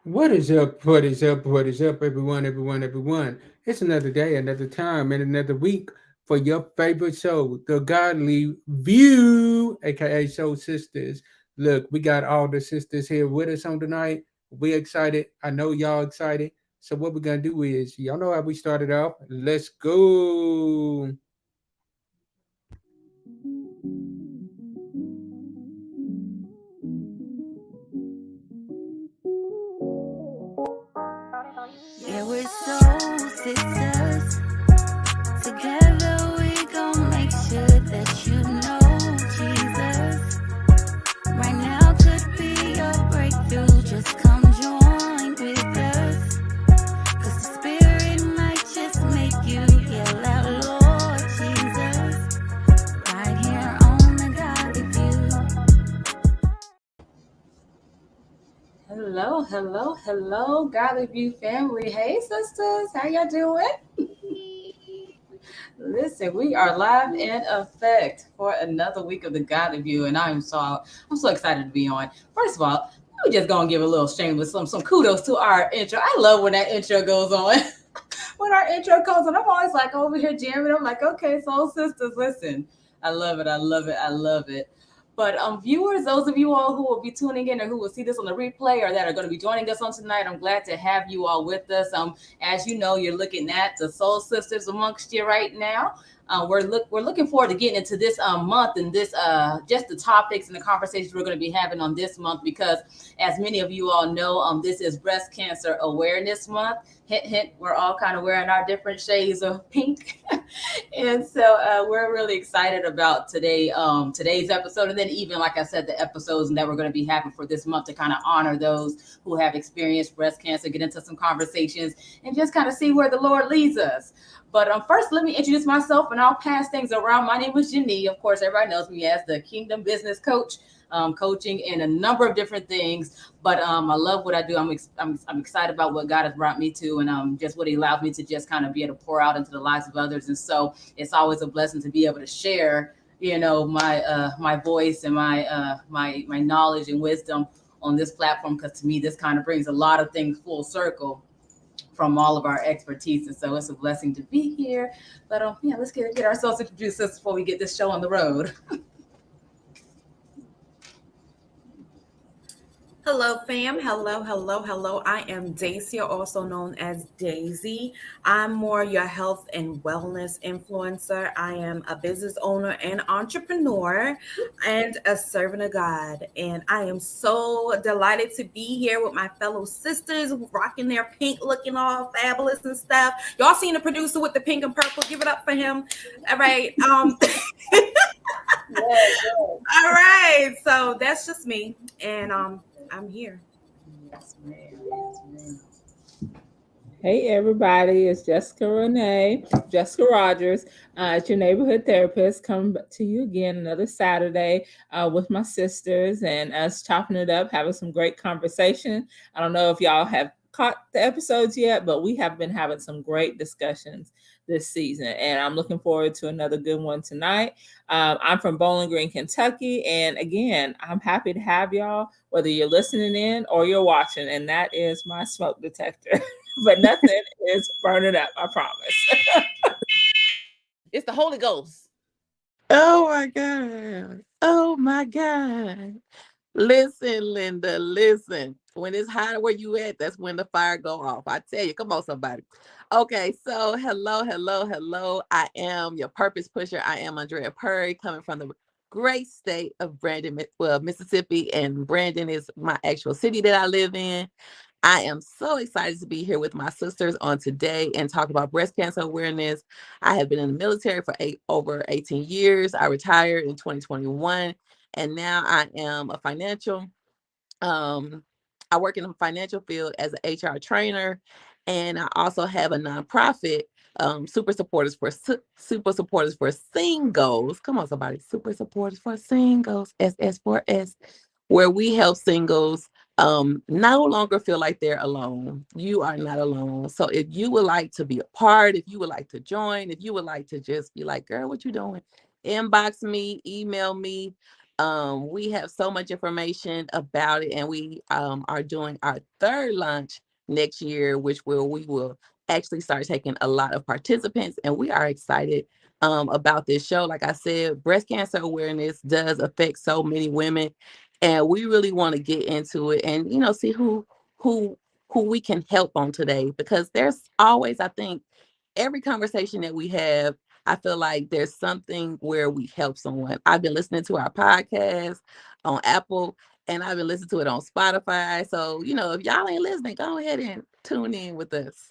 What is up? What is up? What is up, everyone? Everyone, everyone. It's another day, another time, and another week for your favorite show, The Godly View, aka Soul Sisters. Look, we got all the sisters here with us on tonight. We excited. I know y'all excited. So what we're gonna do is, y'all know how we started off. Let's go. Yeah, we're soul sisters. Together we gon' make sure that you know Jesus. Right now could be your breakthrough. Just come join with us. 'Cause the Spirit might just make you yell out, Lord Jesus. Right here on the Godly View. Hello, Godly View family. Hey, sisters, how y'all doing? Listen, we are live in effect for another week of the Godly View, and I'm so excited to be on. First of all, we just gonna give a little shameless some kudos to our intro. I love when that intro goes on. When our intro comes on, I'm always like over here jamming. I'm like, okay, soul sisters, listen. I love it. I love it. I love it. But viewers, those of you all who will be tuning in or who will see this on the replay or that are going to be joining us on tonight, I'm glad to have you all with us. As you know, you're looking at the soul sisters amongst you right now. We're looking forward to getting into this month and this just the topics and the conversations we're going to be having on this month because, as many of you all know, this is Breast Cancer Awareness Month. Hint, hint, we're all kind of wearing our different shades of pink. And so we're really excited about today's episode, and then even like I said, the episodes that we're going to be having for this month to kind of honor those who have experienced breast cancer, get into some conversations, and just kind of see where the Lord leads us. But first, let me introduce myself, and I'll pass things around. My name is Janie. Of course, everybody knows me as the Kingdom Business Coach, coaching in a number of different things. But I love what I do. I'm excited about what God has brought me to, and just what He allows me to just kind of be able to pour out into the lives of others. And so it's always a blessing to be able to share, my voice and my knowledge and wisdom on this platform. Because to me, this kind of brings a lot of things full circle from all of our expertise, and so it's a blessing to be here. But yeah, let's get ourselves introduced before we get this show on the road. Hello, fam. Hello. I am Dacia, also known as Daisy. I'm more your health and wellness influencer. I am a business owner and entrepreneur and a servant of God. And I am so delighted to be here with my fellow sisters rocking their pink, looking all fabulous and stuff. Y'all seen the producer with the pink and purple? Give it up for him. All right. All right. So that's just me. And I'm here. Yes, ma'am. Yes, ma'am. Hey everybody, it's Jessica Rogers, it's your neighborhood therapist, coming to you again another Saturday with my sisters and us chopping it up, having some great conversation. I don't know if y'all have caught the episodes yet, but we have been having some great discussions this season, and I'm looking forward to another good one tonight. I'm from Bowling Green, Kentucky, and again, I'm happy to have y'all, whether you're listening in or you're watching, and that is my smoke detector. But nothing is burning up, I promise. It's the Holy Ghost. Oh my God. Oh my God. Listen, Linda, listen. When it's hot where you at, that's when the fire go off. I tell you, come on, somebody. Okay, so hello. I am your purpose pusher. I am Andrea Purry, coming from the great state of Brandon, Mississippi, and Brandon is my actual city that I live in. I am so excited to be here with my sisters on today and talk about breast cancer awareness. I have been in the military for over 18 years. I retired in 2021, and now I am a financial. Um, I work in the financial field as an HR trainer, and I also have a nonprofit, Super Supporters for Singles. Come on, somebody, Super Supporters for Singles, SS4S, where we help singles no longer feel like they're alone. You are not alone. So if you would like to be a part, if you would like to join, if you would like to just be like, girl, what you doing? Inbox me, email me. We have so much information about it, and we are doing our third launch next year, which we will actually start taking a lot of participants, and we are excited about this show. Like I said, breast cancer awareness does affect so many women, and we really want to get into it and see who who we can help on today, because there's always, I think, every conversation that we have, I feel like there's something where we help someone. I've been listening to our podcast on Apple, and I've been listening to it on Spotify. So, if y'all ain't listening, go ahead and tune in with us.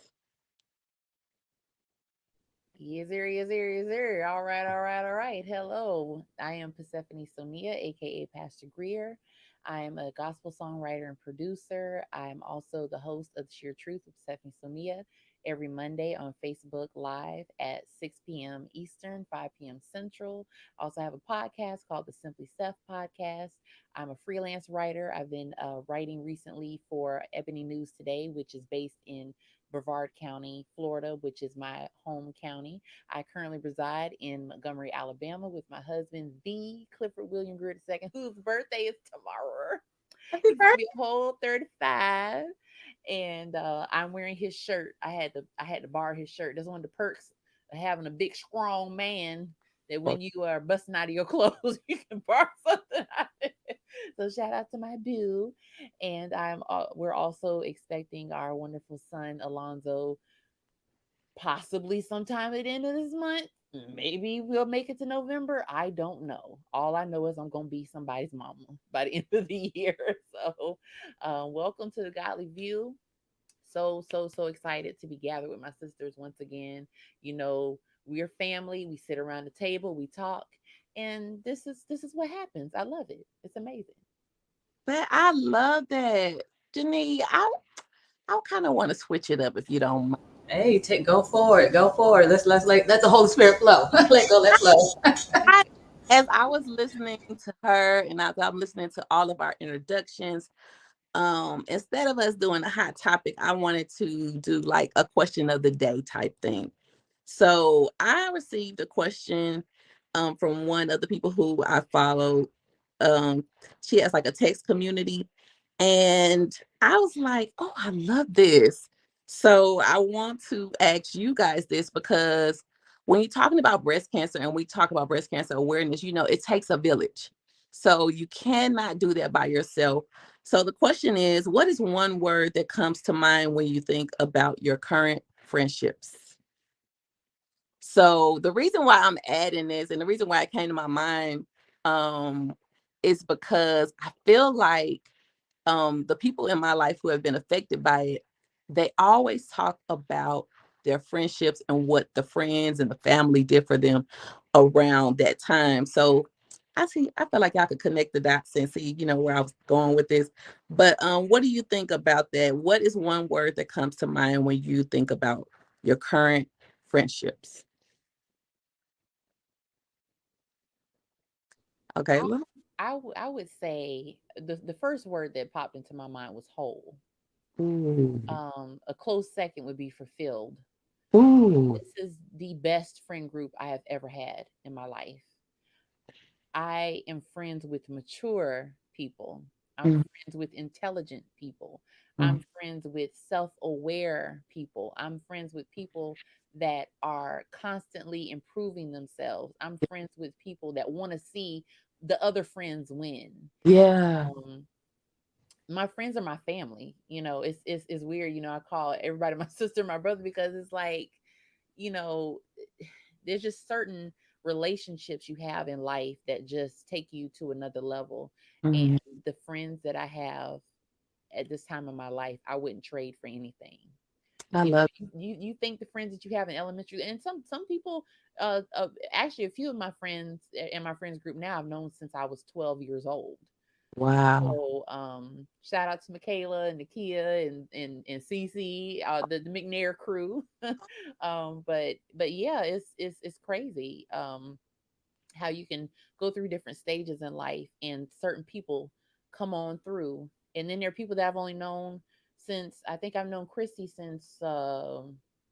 Yes, sir, yes, sir, yes, sir. All right, all right, all right. Hello. I am Persephone Sonia, aka Pastor Greer. I am a gospel songwriter and producer. I'm also the host of The Sheer Truth with Persephone Sonia every Monday on Facebook Live at 6 p.m. Eastern, 5 p.m. Central. I also have a podcast called the Simply Steph Podcast. I'm a freelance writer. I've been writing recently for Ebony News Today, which is based in Brevard County, Florida, which is my home county. I currently reside in Montgomery, Alabama, with my husband, the Clifford William Greer II, whose birthday is tomorrow. Happy He's gonna be a whole 35, and I'm wearing his shirt. I had to borrow his shirt. That's one of the perks of having a big, strong man. That when you are busting out of your clothes, you can borrow something out of it. So shout out to my boo, and we're also expecting our wonderful son Alonzo possibly sometime at the end of this month. Maybe we'll make it to November. I don't know. All I know is I'm gonna be somebody's mama by the end of the year. So, welcome to the Godly View. So excited to be gathered with my sisters once again. You know, we're family. We sit around the table, we talk, and this is what happens. I love it. It's amazing. But I love that. Janine, I kind of want to switch it up if you don't mind. Hey, go forward, go forward. Let the Holy Spirit flow. Let go, let flow. I, as I was listening to her and as I'm listening to all of our introductions, instead of us doing a hot topic, I wanted to do like a question of the day type thing. So I received a question from one of the people who I follow. She has like a text community, and I was like, oh, I love this. So I want to ask you guys this, because when you're talking about breast cancer and we talk about breast cancer awareness, it takes a village. So you cannot do that by yourself. So the question is, what is one word that comes to mind when you think about your current friendships? So the reason why I'm adding this and the reason why it came to my mind um, is because I feel like the people in my life who have been affected by it, they always talk about their friendships and what the friends and the family did for them around that time. So I feel like y'all could connect the dots and see, where I was going with this. But what do you think about that? What is one word that comes to mind when you think about your current friendships? Okay. I I would say the first word that popped into my mind was whole. Ooh. A close second would be fulfilled. Ooh. This is the best friend group I have ever had in my life. I am friends with mature people. I'm Mm, friends with intelligent people. mm. I'm friends with self aware people. I'm friends with people that are constantly improving themselves. I'm friends with people that want to see the other friends win. Yeah. Um, my friends are my family. It's weird. I call everybody my sister, my brother, because it's like, you know, there's just certain relationships you have in life that just take you to another level. And Mm, the friends that I have at this time of my life, I wouldn't trade for anything. I You know, love. you think the friends that you have in elementary, and some people, actually a few of my friends in my friends group now I've known since I was 12 years old. Wow. So shout out to Michaela and Nakia and Cece, the McNair crew. But yeah, it's crazy how you can go through different stages in life and certain people come on through. And then there are people that I've only known since, I think I've known Christy since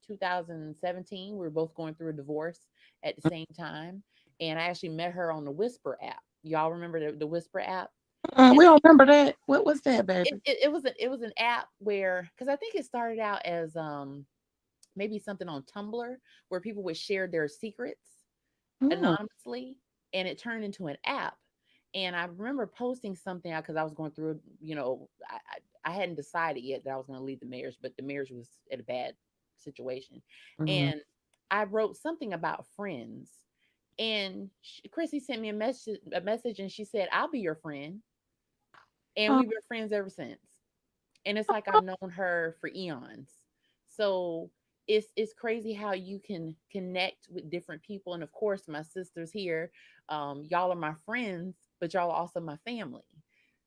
2017. We were both going through a divorce at the same time. And I actually met her on the Whisper app. Y'all remember the Whisper app? We And don't remember that. What was that, baby? it was an app where, because I think it started out as maybe something on Tumblr where people would share their secrets Hmm. anonymously, and it turned into an app. And I remember posting something out because I was going through, I hadn't decided yet that I was going to leave the marriage, but the marriage was at a bad situation. Mhm. And I wrote something about friends. And Chrissy sent me a message, and she said, "I'll be your friend." And Oh, we've been friends ever since. And it's like I've known her for eons. So it's crazy how you can connect with different people. And of course, my sisters here, y'all are my friends, but y'all are also my family.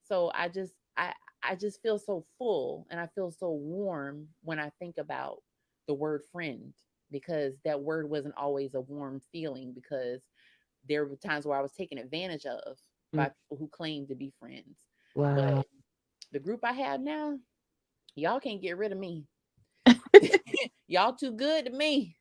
So I just feel so full, and I feel so warm when I think about the word friend, because that word wasn't always a warm feeling, because there were times where I was taken advantage of mm, by people who claimed to be friends. But wow. the group I have now, y'all can't get rid of me. Y'all too good to me.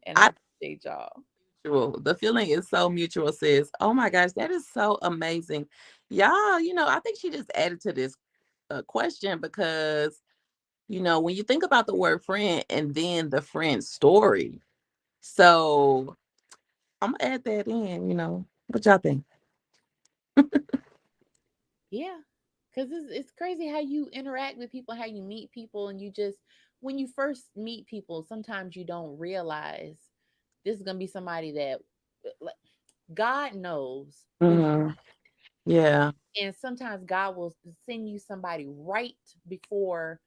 And I I appreciate y'all. mutual. The feeling is so mutual, sis. Oh my gosh, that is so amazing. Y'all, I think she just added to this question because, when you think about the word friend and then the friend story. So I'm gonna add that in. What y'all think? Yeah. Because it's crazy how you interact with people, how you meet people, and you just, when you first meet people, sometimes you don't realize this is going to be somebody that, like, God knows who you Hmm. Yeah. need. And sometimes God will send you somebody right before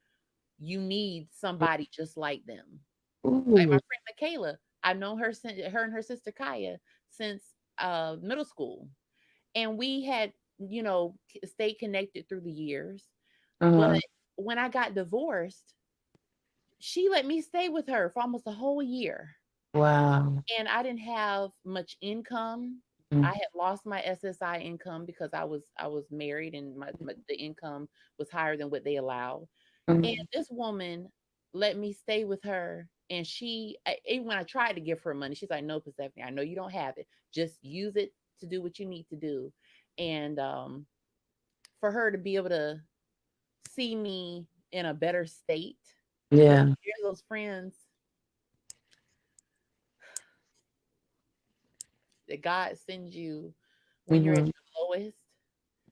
you need somebody just like them. Like my Ooh. friend Michaela, I've known her since, her and her sister Kaya, since middle school, and we had, stayed connected through the years. But Uh-huh. when I got divorced, she let me stay with her for almost a whole year, Wow. and I didn't have much income. I Mm, had lost my SSI income because I was married, and the income was higher than what they allowed. And mm, this woman let me stay with her. And even when I tried to give her money, she's like, "No, Persephone, I know you don't have it. Just use it to do what you need to do." And for her to be able to see me in a better state, because yeah. there's those friends that God sends you when you're at Hmm. your lowest,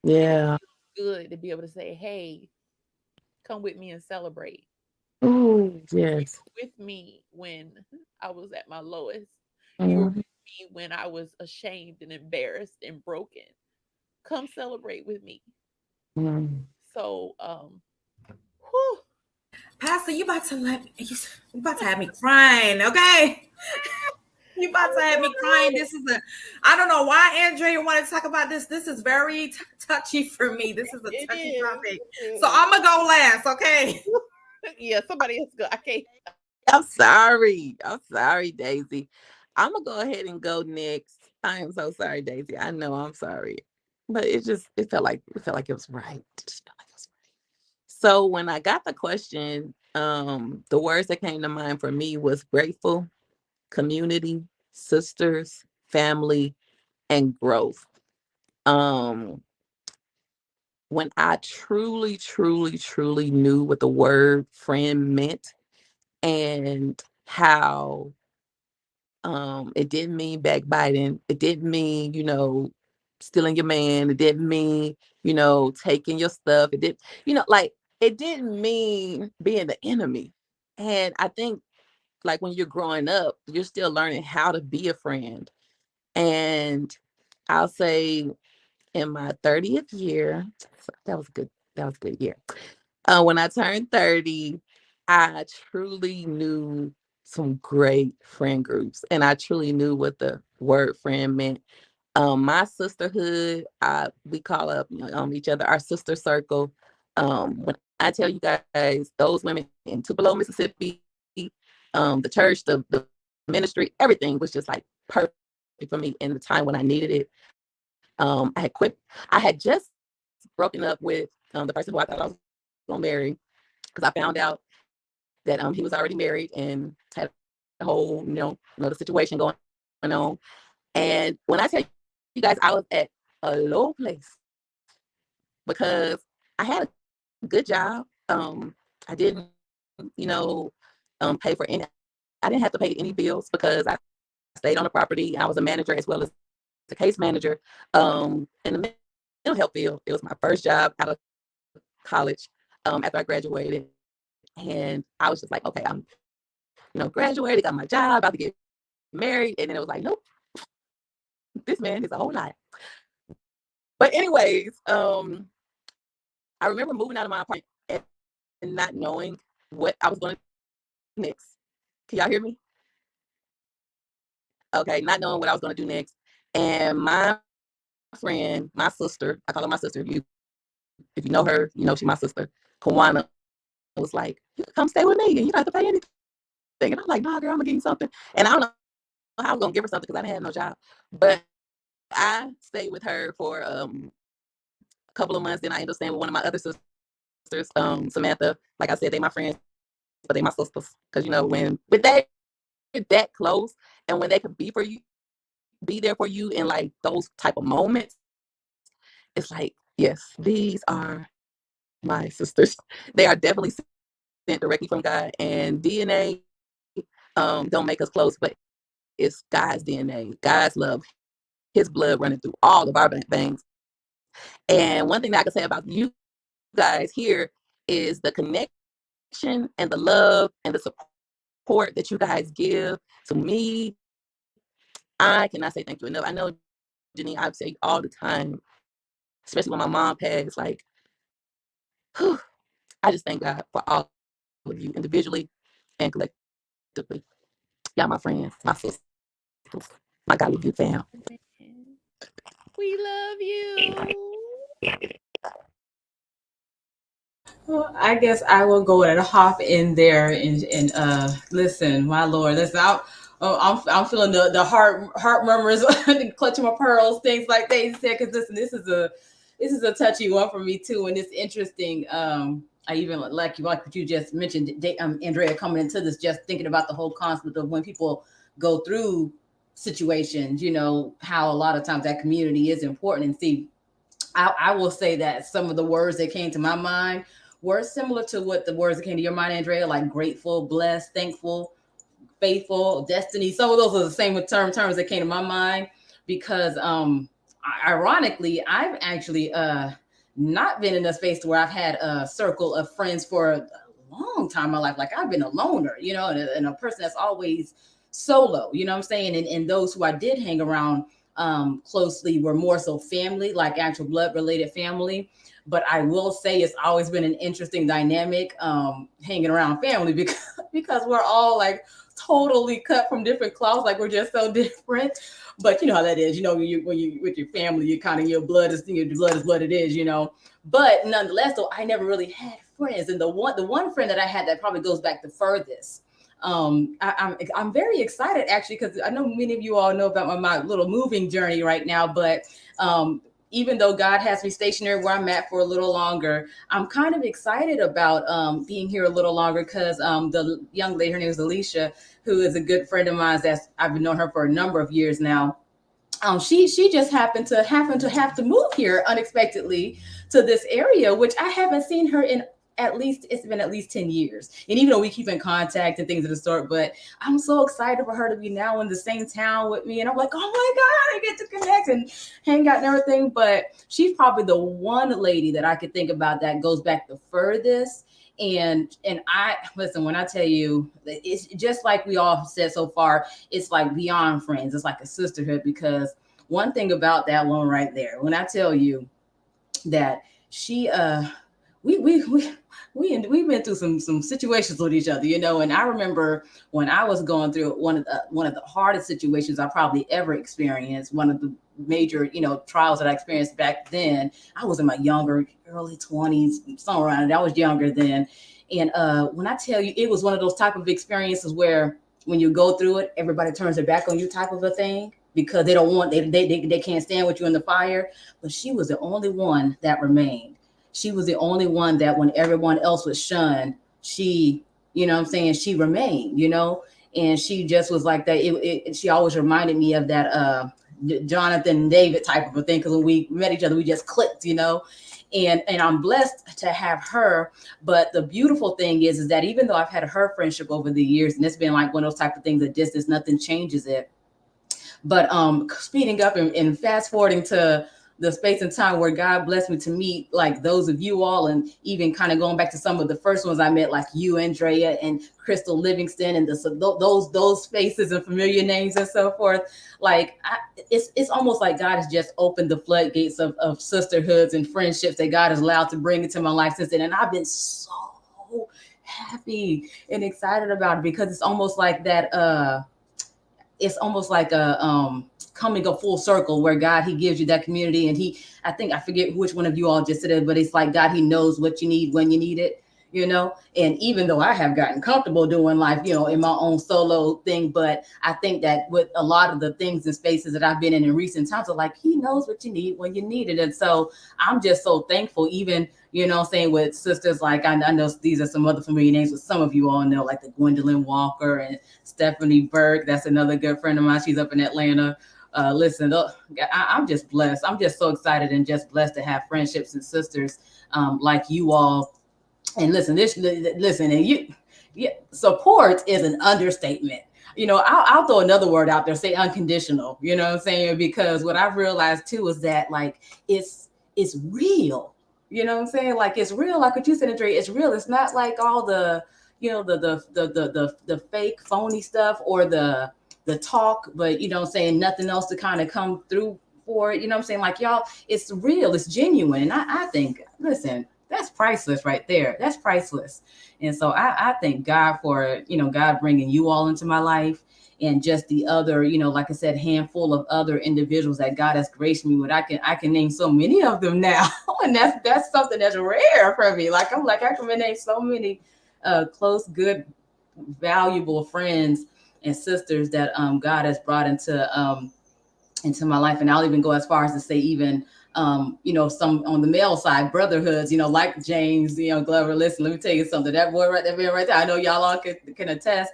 and it Yeah. feels good to be able to say, "Hey, come with me and celebrate. Ooh, You yes. were with me when I was at my lowest. You were Hmm. with me when I was ashamed and embarrassed and broken. Come celebrate with me." So, whew, Pastor, you about to have me crying, okay? You about to have me crying. This is I don't know why Andrea wanted to talk about this. This is very touchy for me. This is a it touchy is. topic. So It I'm gonna go last, okay? is. Yeah, somebody else go. I can't. I'm sorry. I'm sorry, Daisy. I'm gonna go ahead and go next. I am so sorry, Daisy. I know I'm sorry. But it felt like it was right. It just felt like it was right. So when I got the question, the words that came to mind for me was grateful, community, sisters, family, and growth. Um, when I truly, truly, truly knew what the word friend meant and how it didn't mean backbiting, it didn't mean, stealing your man, it didn't mean, taking your stuff, it didn't, like it didn't mean being the enemy. And I think like when you're growing up, you're still learning how to be a friend. And I'll say in my 30th year, that was good. That was a good year. When I turned 30, I truly knew some great friend groups, and I truly knew what the word friend meant. My sisterhood, we call up each other our sister circle. When I tell you guys, those women in Tupelo, Mississippi, the church, the ministry, everything was just like perfect for me in the time when I needed it. I had just broken up with the person who I thought I was gonna marry because I found out that he was already married and had a whole, the situation going on. And when I tell you you guys, I was at a low place because I had a good job. I didn't, you know, pay for any. I didn't have to pay any bills because I stayed on the property. And I was a manager as well as a case manager. In the mental health field, it was my first job out of college. After I graduated, and I was just like, okay, I'm, graduated, got my job, about to get married, and then it was like, nope, this man is a whole lot. But anyways, I remember moving out of my apartment and not knowing what I was going to do next. Can y'all hear me? Okay, not knowing what I was going to do next. And my friend, my sister, I call her my sister. If you know her, you know she's my sister. Kawana was like, you can come stay with me and you don't have to pay anything. And I'm like, nah, girl, I'm going to give you something. And I don't know how I was going to give her something because I didn't have no job. But I stayed with her for a couple of months. Then I ended up staying with one of my other sisters, Samantha. Like I said, they my friends, but they my sisters. Because, when they that close and when they can be there for you in like those type of moments, it's like, yes, these are my sisters. They are definitely sent directly from God, and DNA don't make us close, but it's God's DNA, God's love, his blood running through all of our veins. And one thing that I can say about you guys here is the connection and the love and the support that you guys give to me. I cannot say thank you enough. I know, Janine, I say all the time, especially when my mom passed, like, whew, I just thank God for all of you individually and collectively. Y'all my friends, my sisters, my God, you fam. We love you. Well, I guess I will go and hop in there and listen, my Lord. Listen, I'm feeling the heart murmurs, clutching my pearls, things like they said. Because listen, this is a touchy one for me too, and it's interesting. I even like what you just mentioned, Andrea, coming into this, just thinking about the whole concept of when people go through situations, how a lot of times that community is important. And see, I will say that some of the words that came to my mind were similar to what the words that came to your mind, Andrea, like grateful, blessed, thankful, faithful, destiny. Some of those are the same terms that came to my mind because ironically, I've actually not been in a space where I've had a circle of friends for a long time in my life. Like I've been a loner, and a person that's always solo, you know what I'm saying? And those who I did hang around closely were more so family, like actual blood related family. But I will say it's always been an interesting dynamic hanging around family because we're all like totally cut from different cloths, like we're just so different. But you know how that is, when you with your family, you kind of your blood is what it is, But nonetheless, though, I never really had friends, and the one friend that I had that probably goes back the furthest. I'm very excited actually because I know many of you all know about my little moving journey right now, but even though God has me stationary where I'm at for a little longer, I'm kind of excited about being here a little longer because the young lady, her name is Alicia, who is a good friend of mine. I've been knowing her for a number of years now. She just happened to have to move here unexpectedly to this area, which I haven't seen her in it's been at least 10 years. And even though we keep in contact and things of the sort, but I'm so excited for her to be now in the same town with me. And I'm like, oh my God, I get to connect and hang out and everything. But she's probably the one lady that I could think about that goes back the furthest. And I listen, when I tell you, it's just like we all said so far, it's like beyond friends. It's like a sisterhood, because one thing about that one right there, when I tell you that she we've been through some situations with each other, and I remember when I was going through one of the hardest situations I probably ever experienced, one of the major trials that I experienced back then. I was in my early 20s, somewhere around it. I was younger then. And when I tell you, it was one of those type of experiences where when you go through it, everybody turns their back on you type of a thing, because they can't stand with you in the fire. But she was the only one that remained. She was the only one that when everyone else was shunned, she, she remained, and she just was like that. She always reminded me of that Jonathan and David type of a thing, because when we met each other, we just clicked, and I'm blessed to have her. But the beautiful thing is that even though I've had her friendship over the years, and it's been like one of those type of things, that distance, nothing changes it. But speeding up and fast forwarding to the space and time where God blessed me to meet like those of you all, and even kind of going back to some of the first ones I met, like you, Andrea, and Crystal Livingston, and those faces and familiar names and so forth. Like it's almost like God has just opened the floodgates of sisterhoods and friendships that God has allowed to bring into my life since then, and I've been so happy and excited about it, because it's almost like that. It's almost like a coming a full circle where God, he gives you that community, and I think I forget which one of you all just said it, but it's like God, he knows what you need when you need it, and even though I have gotten comfortable doing life, in my own solo thing, but I think that with a lot of the things and spaces that I've been in recent times, are like, he knows what you need when you need it. And so I'm just so thankful, even saying, with sisters like, I know these are some other familiar names, but some of you all know, like the Gwendolyn Walker and Stephanie Burke. That's another good friend of mine. She's up in Atlanta. Listen, I'm just blessed. I'm just so excited and just blessed to have friendships and sisters like you all. And listen, and support is an understatement. I'll throw another word out there, say unconditional. You know what I'm saying? Because what I've realized too is that, like, it's real. You know what I'm saying? Like, it's real. Like what you said, Andrea, it's real. It's not like all the the fake phony stuff, or the talk, but saying nothing else to kind of come through for it. I'm saying? Like, y'all, it's real, it's genuine. And I think, listen, that's priceless right there. That's priceless. And so I thank God for, God bringing you all into my life, and just the other, like I said, handful of other individuals that God has graced me with. I can name so many of them now. And that's something that's rare for me. Like, I can name so many close, good, valuable friends and sisters that God has brought into my life. And I'll even go as far as to say, even some on the male side, brotherhoods, like James, Glover. Listen, let me tell you something. That boy right there, I know y'all all can attest.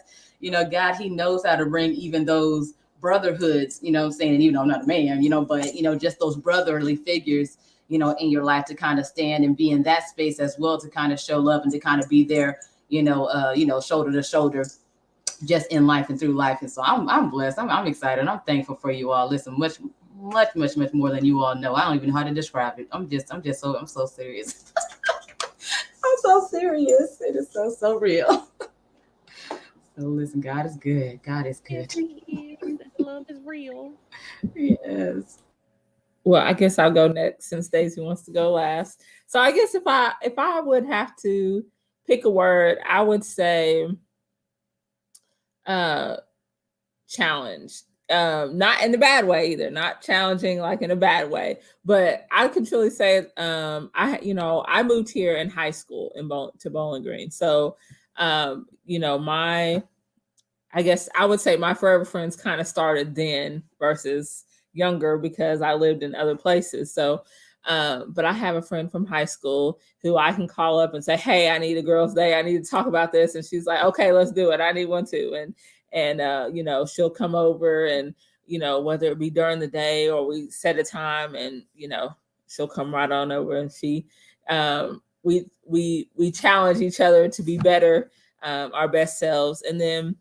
God, he knows how to bring even those brotherhoods, saying, and I'm not a man, but just those brotherly figures, in your life, to kind of stand and be in that space as well, to kind of show love and to kind of be there, shoulder to shoulder, just in life and through life. And so I'm blessed. I'm excited. I'm thankful for you all. Listen, much more than you all know. I don't even know how to describe it. I'm so serious. I'm so serious. It is so real. So listen, God is good. God is good. Love is real. Yes. Well, I guess I'll go next since Daisy wants to go last. So I guess if I would have to pick a word, I would say challenge. Not in a bad way either, not challenging like in a bad way, but I can truly say I moved here in high school to Bowling Green. So I guess I would say my forever friends kind of started then versus younger, because I lived in other places. So but I have a friend from high school who I can call up and say, hey, I need a girls' day. I need to talk about this. And she's like, okay, let's do it. I need one too. And she'll come over, and, whether it be during the day or we set a time, and, she'll come right on over, and we challenge each other to be better, our best selves. And then,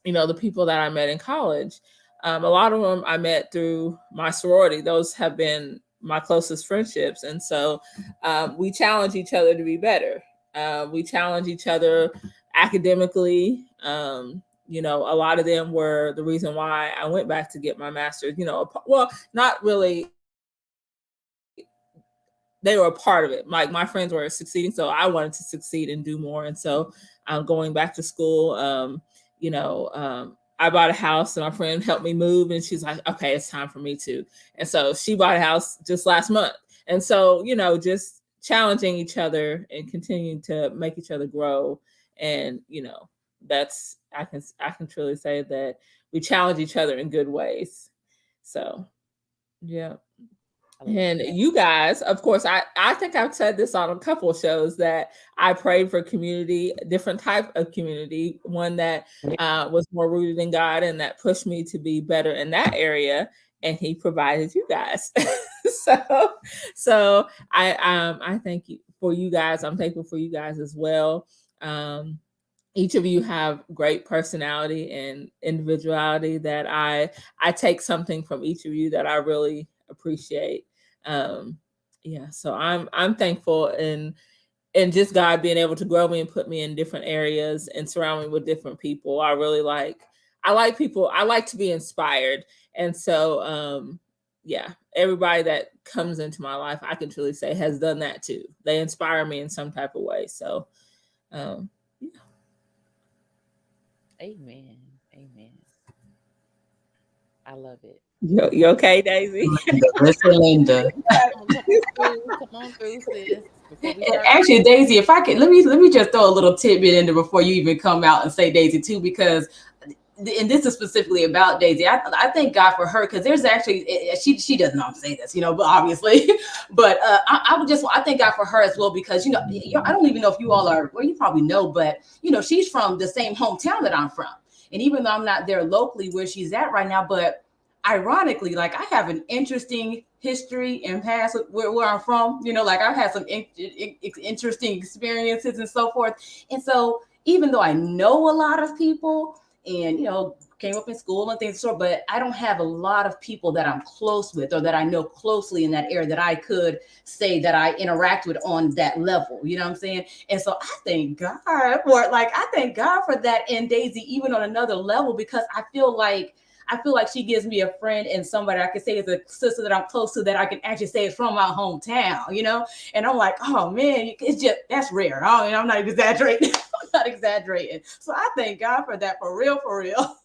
the people that I met in college, a lot of them I met through my sorority. Those have been my closest friendships. And so we challenge each other to be better. We challenge each other academically. A lot of them were the reason why I went back to get my master's, well, not really. They were a part of it. Like, my friends were succeeding, so I wanted to succeed and do more. And so I'm going back to school. I bought a house, and my friend helped me move, and she's like, okay, it's time for me too. And so she bought a house just last month. And so, just challenging each other and continuing to make each other grow. And, that's, I can truly say that we challenge each other in good ways. So, yeah. And you guys, of course, I think I've said this on a couple of shows, that I prayed for community, different type of community, one that was more rooted in God and that pushed me to be better in that area. and he provided you guys. so I thank you for you guys. I'm thankful for you guys as well. Each of you have great personality and individuality that I take something from each of you that I really appreciate. Yeah, so I'm thankful and just God being able to grow me and put me in different areas and surround me with different people. I like people. I like to be inspired. And so, yeah, everybody that comes into my life, I can truly say has done that too. They inspire me in some type of way. So, yeah. Amen. Amen. I love it. You okay, Daisy? Listen, Linda. Come on through, sis. Before we And start. actually, Daisy, if I could, let me just throw a little tidbit in there before you even come out and say Daisy too, because, and this is specifically about Daisy. I thank God for her, because there's actually, she doesn't know I'm saying this, but obviously, but I thank God for her as well, because I don't even know if you all are, well, you probably know, but she's from the same hometown that I'm from, and even though I'm not there locally where she's at right now, but ironically, like, I have an interesting history and past where I'm from. Like, I've had some interesting experiences and so forth. And so, even though I know a lot of people and came up in school and things sort, but I don't have a lot of people that I'm close with or that I know closely in that area that I could say that I interact with on that level. You know what I'm saying? And so I thank God for that in Daisy, even on another level, because I feel like she gives me a friend and somebody I can say is a sister that I'm close to, that I can actually say is from my hometown, And I'm like, oh man, that's rare. I'm not exaggerating. I'm not exaggerating. So I thank God for that, for real, for real.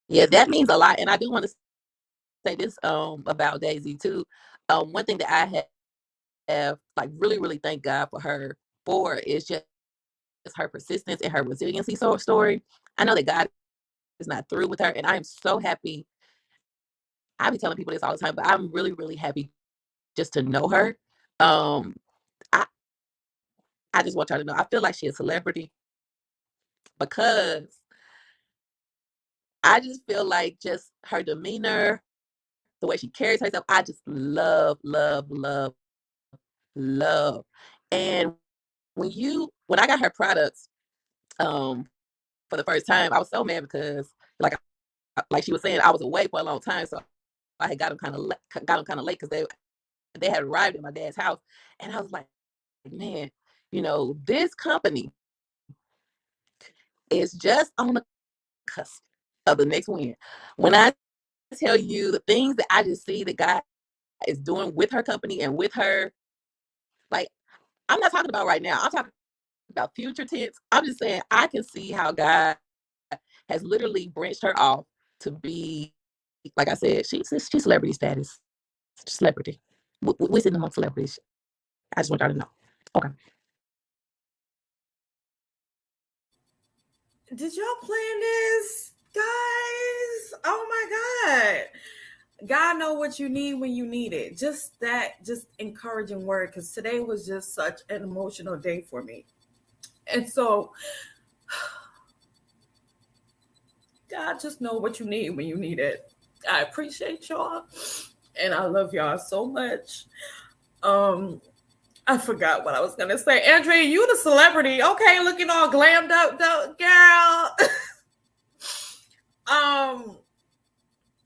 Yeah, that means a lot. And I do want to say this about Daisy too. One thing that I have like really thank God for her for is just her persistence and her resiliency story. I know that God is not through with her, and I am so happy. I be telling people this all the time, but I'm really happy just to know her. Um, I I just want y'all to know I feel like she's a celebrity because I just feel like just her demeanor, the way she carries herself, I just love. And when I got her products, for the first time, I was so mad because like she was saying, I was away for a long time, so I had got them kind of late because they had arrived at my dad's house, and I was like, man, this company is just on the cusp of the next win. When I tell you the things that I just see that God is doing with her company and with her, like, I'm not talking about right now. I'm talking about future tense. I'm just saying I can see how God has literally branched her off to be, like I said, she's celebrity status. Celebrity. We sitting among celebrities. I just want y'all to know. Okay. Did y'all plan this, guys? Oh my God. God know what you need when you need it. Just encouraging word, because today was just such an emotional day for me. And so God just know what you need when you need it. I appreciate y'all and I love y'all so much. I forgot what I was gonna say. Andrea, you the celebrity. Okay, looking all glammed up, though, girl.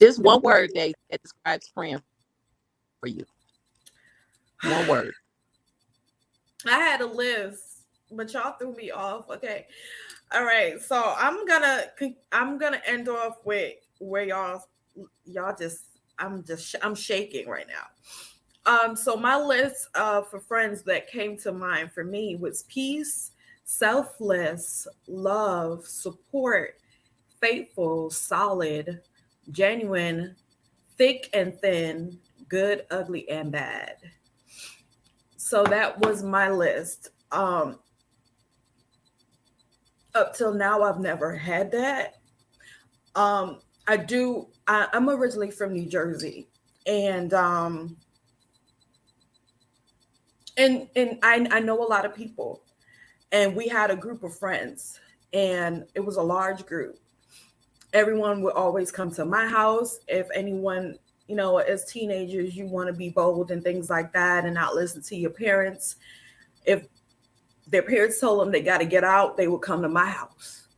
Just one word that describes friend for you. One word. I had a list, but y'all threw me off. Okay. All right. So I'm gonna end off with where y'all just I'm shaking right now. So my list for friends that came to mind for me was peace, selfless, love, support, faithful, solid, genuine, thick and thin, good, ugly, and bad. So that was my list. Up till now, I've never had that. I'm originally from New Jersey, and I know a lot of people, and we had a group of friends, and it was a large group. Everyone would always come to my house. If anyone, as teenagers, you want to be bold and things like that and not listen to your parents. If their parents told them they got to get out, they would come to my house.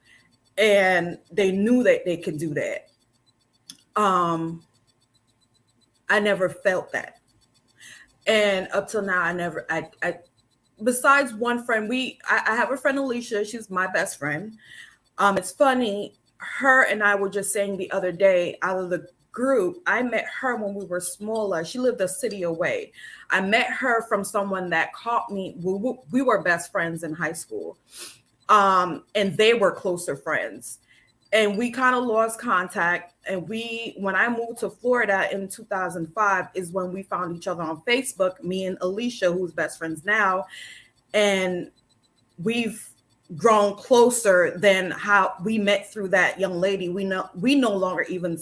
And they knew that they could do that. I never felt that. And up till now, I besides one friend, I have a friend, Alicia. She's my best friend. It's funny. Her and I were just saying the other day, out of the group, I met her when we were smaller. She lived a city away. I met her from someone that caught me. We were best friends in high school. And they were closer friends. And we kind of lost contact. And when I moved to Florida in 2005 is when we found each other on Facebook, me and Alicia, who's best friends now. And we've grown closer than how we met through that young lady. We no longer even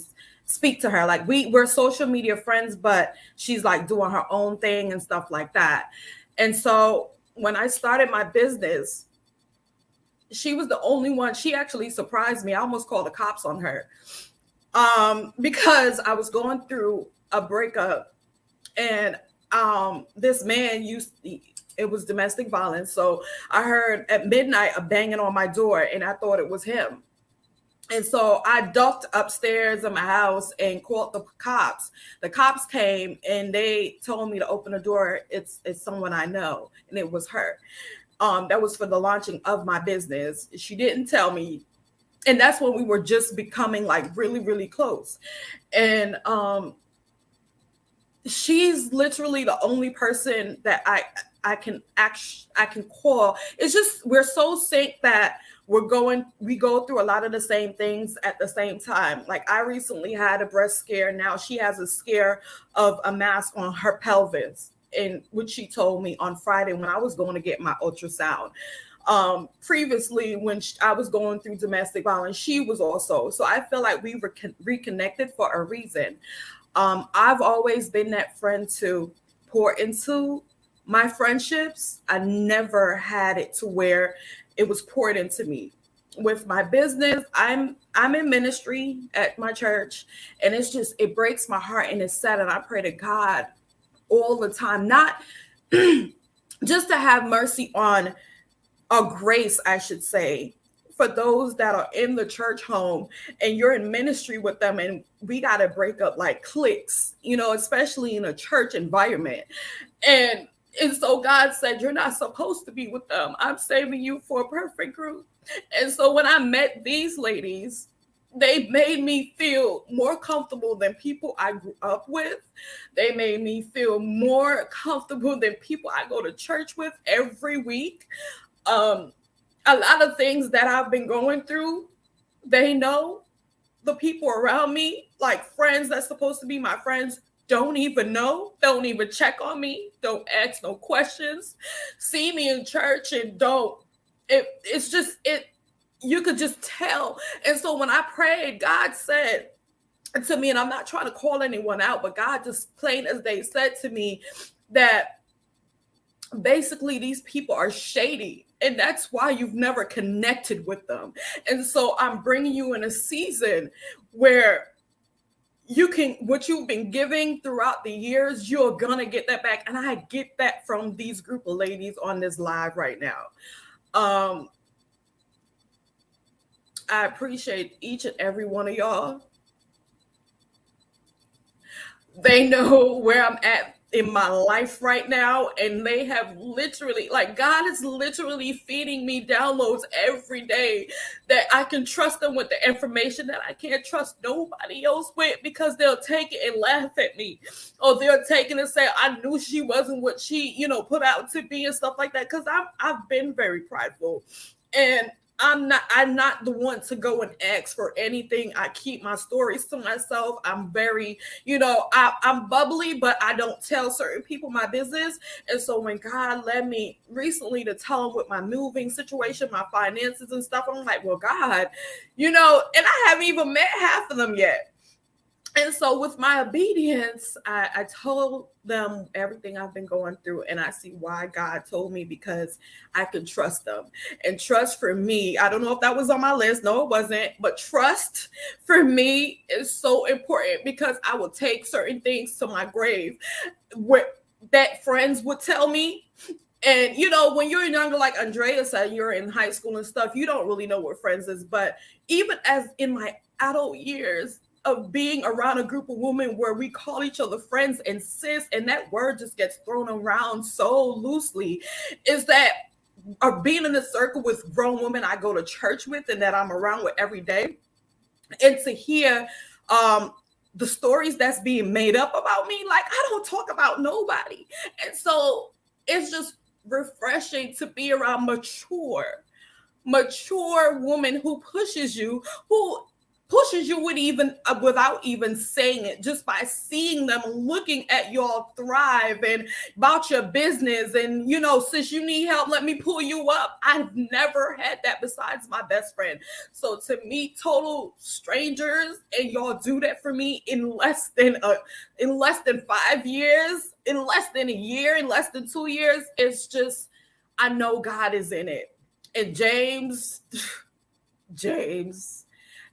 speak to her. Like we're social media friends, but she's like doing her own thing and stuff like that. And so when I started my business, she was the only one. She actually surprised me. I almost called the cops on her because I was going through a breakup, and this man it was domestic violence. So I heard at midnight a banging on my door, and I thought it was him. And so I ducked upstairs in my house and called the cops. The cops came and they told me to open the door. It's someone I know, and it was her. That was for the launching of my business. She didn't tell me. And that's when we were just becoming like really, really close. And she's literally the only person that I can call. It's just, we're so synced that we go through a lot of the same things at the same time. Like I recently had a breast scare. Now she has a scare of a mass on her pelvis, and which she told me on Friday when I was going to get my ultrasound. Previously, when I was going through domestic violence, she was also. So I feel like we were reconnected for a reason. I've always been that friend to pour into my friendships. I never had it to where it was poured into me. With my business, I'm in ministry at my church, and it breaks my heart, and it's sad. And I pray to God all the time, not just to have mercy on a grace, I should say, for those that are in the church home and you're in ministry with them, and we got to break up like cliques, especially in a church environment. And so God said, you're not supposed to be with them. I'm saving you for a perfect group. And so when I met these ladies, they made me feel more comfortable than people I grew up with. They made me feel more comfortable than people I go to church with every week. A lot of things that I've been going through, they know. The people around me, like friends that's supposed to be my friends, don't even know, don't even check on me, don't ask no questions, see me in church and it's just you could just tell. And so when I prayed, God said to me, and I'm not trying to call anyone out, but God just plain as they said to me that basically these people are shady, and that's why you've never connected with them. And so I'm bringing you in a season where what you've been giving throughout the years, you're gonna get that back. And I get that from these group of ladies on this live right now. I appreciate each and every one of y'all. They know where I'm at in my life right now, and they have literally, like, God is literally feeding me downloads every day that I can trust them with the information that I can't trust nobody else with, because they'll take it and laugh at me, or they'll take it and say, I knew she wasn't what she, put out to be and stuff like that. Because I've been very prideful, and I'm not the one to go and ask for anything. I keep my stories to myself. I'm very, I'm bubbly, but I don't tell certain people my business. And so when God led me recently to tell him with my moving situation, my finances and stuff, I'm like, well, God, and I haven't even met half of them yet. And so with my obedience, I told them everything I've been going through, and I see why God told me, because I could trust them. And trust for me, I don't know if that was on my list. No, it wasn't. But trust for me is so important, because I will take certain things to my grave where that friends would tell me. And when you're younger, like Andrea said, you're in high school and stuff, you don't really know what friends is. But even as in my adult years of being around a group of women where we call each other friends and sis, and that word just gets thrown around so loosely, is that being in a circle with grown women I go to church with and that I'm around with every day, and to hear the stories that's being made up about me, like, I don't talk about nobody. And so it's just refreshing to be around mature woman who pushes you, without even saying it, just by seeing them, looking at y'all thrive and about your business. And sis, you need help, let me pull you up. I've never had that besides my best friend. So to meet total strangers and y'all do that for me in less than 5 years, in less than a year, in less than 2 years, it's just, I know God is in it. And James,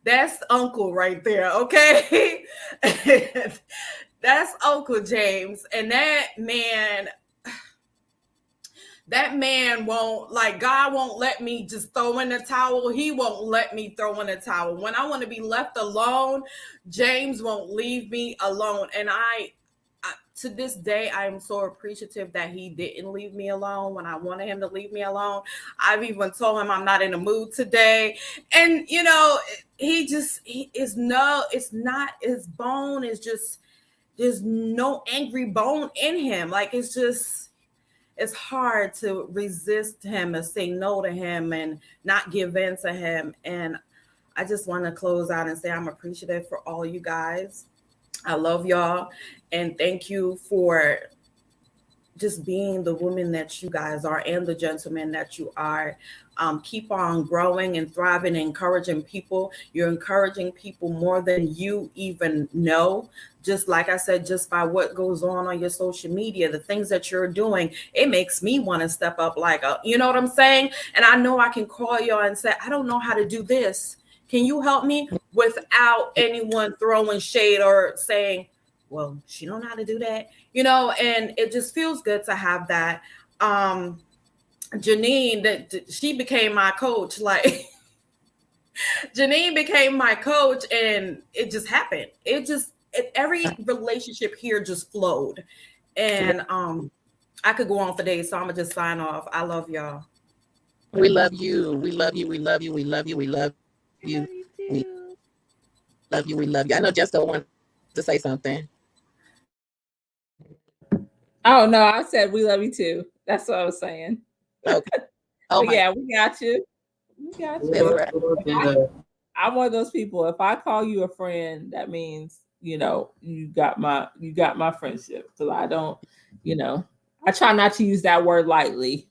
that's uncle right there, okay? That's Uncle James. And that man won't, like, God won't let me just throw in the towel. He won't let me throw in the towel. When I want to be left alone, James won't leave me alone. And I to this day, I am so appreciative that he didn't leave me alone when I wanted him to leave me alone. I've even told him I'm not in the mood today. And, it's not, his bone is just, there's no angry bone in him. Like, it's hard to resist him and say no to him and not give in to him. And I just want to close out and say I'm appreciative for all you guys. I love y'all. And thank you for just being the women that you guys are and the gentlemen that you are. Keep on growing and thriving, encouraging people. You're encouraging people more than you even know. Just like I said, just by what goes on your social media, the things that you're doing, it makes me want to step up, like, you know what I'm saying? And I know I can call y'all and say, I don't know how to do this. Can you help me? Without anyone throwing shade or saying, well, she don't know how to do that, and it just feels good to have that. Janine, that she became my coach. Like, Janine became my coach, and it just happened. Every relationship here just flowed. And I could go on for days, so I'm gonna just sign off. I love y'all. We love you. We love you. We love you. We love you. We love you. We love you. We love you. I know Jessica wants to say something. Oh no, I said we love you too. That's what I was saying. Okay. Oh But yeah, we got you. We got you. Right. I'm one of those people. If I call you a friend, that means you got my friendship. So I don't, I try not to use that word lightly.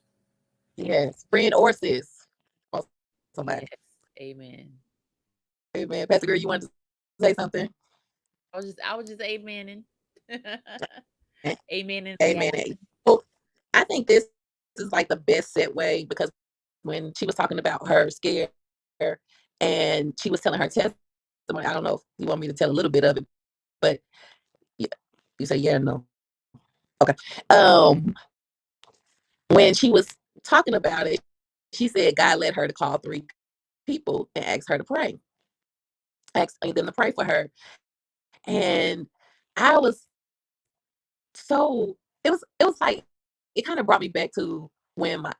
Yes, friend or sis. Or somebody. Yes. Amen. Amen. Pastor Girl, you wanted to say something? I was just amening. Amen. And Amen. Well, I think this is like the best segue, because when she was talking about her scare and she was telling her testimony, I don't know if you want me to tell a little bit of it, but yeah, you say yeah or no. Okay. When she was talking about it, she said God led her to call 3 people and ask her to pray. Ask them to pray for her. And I was it was like, it kind of brought me back to when my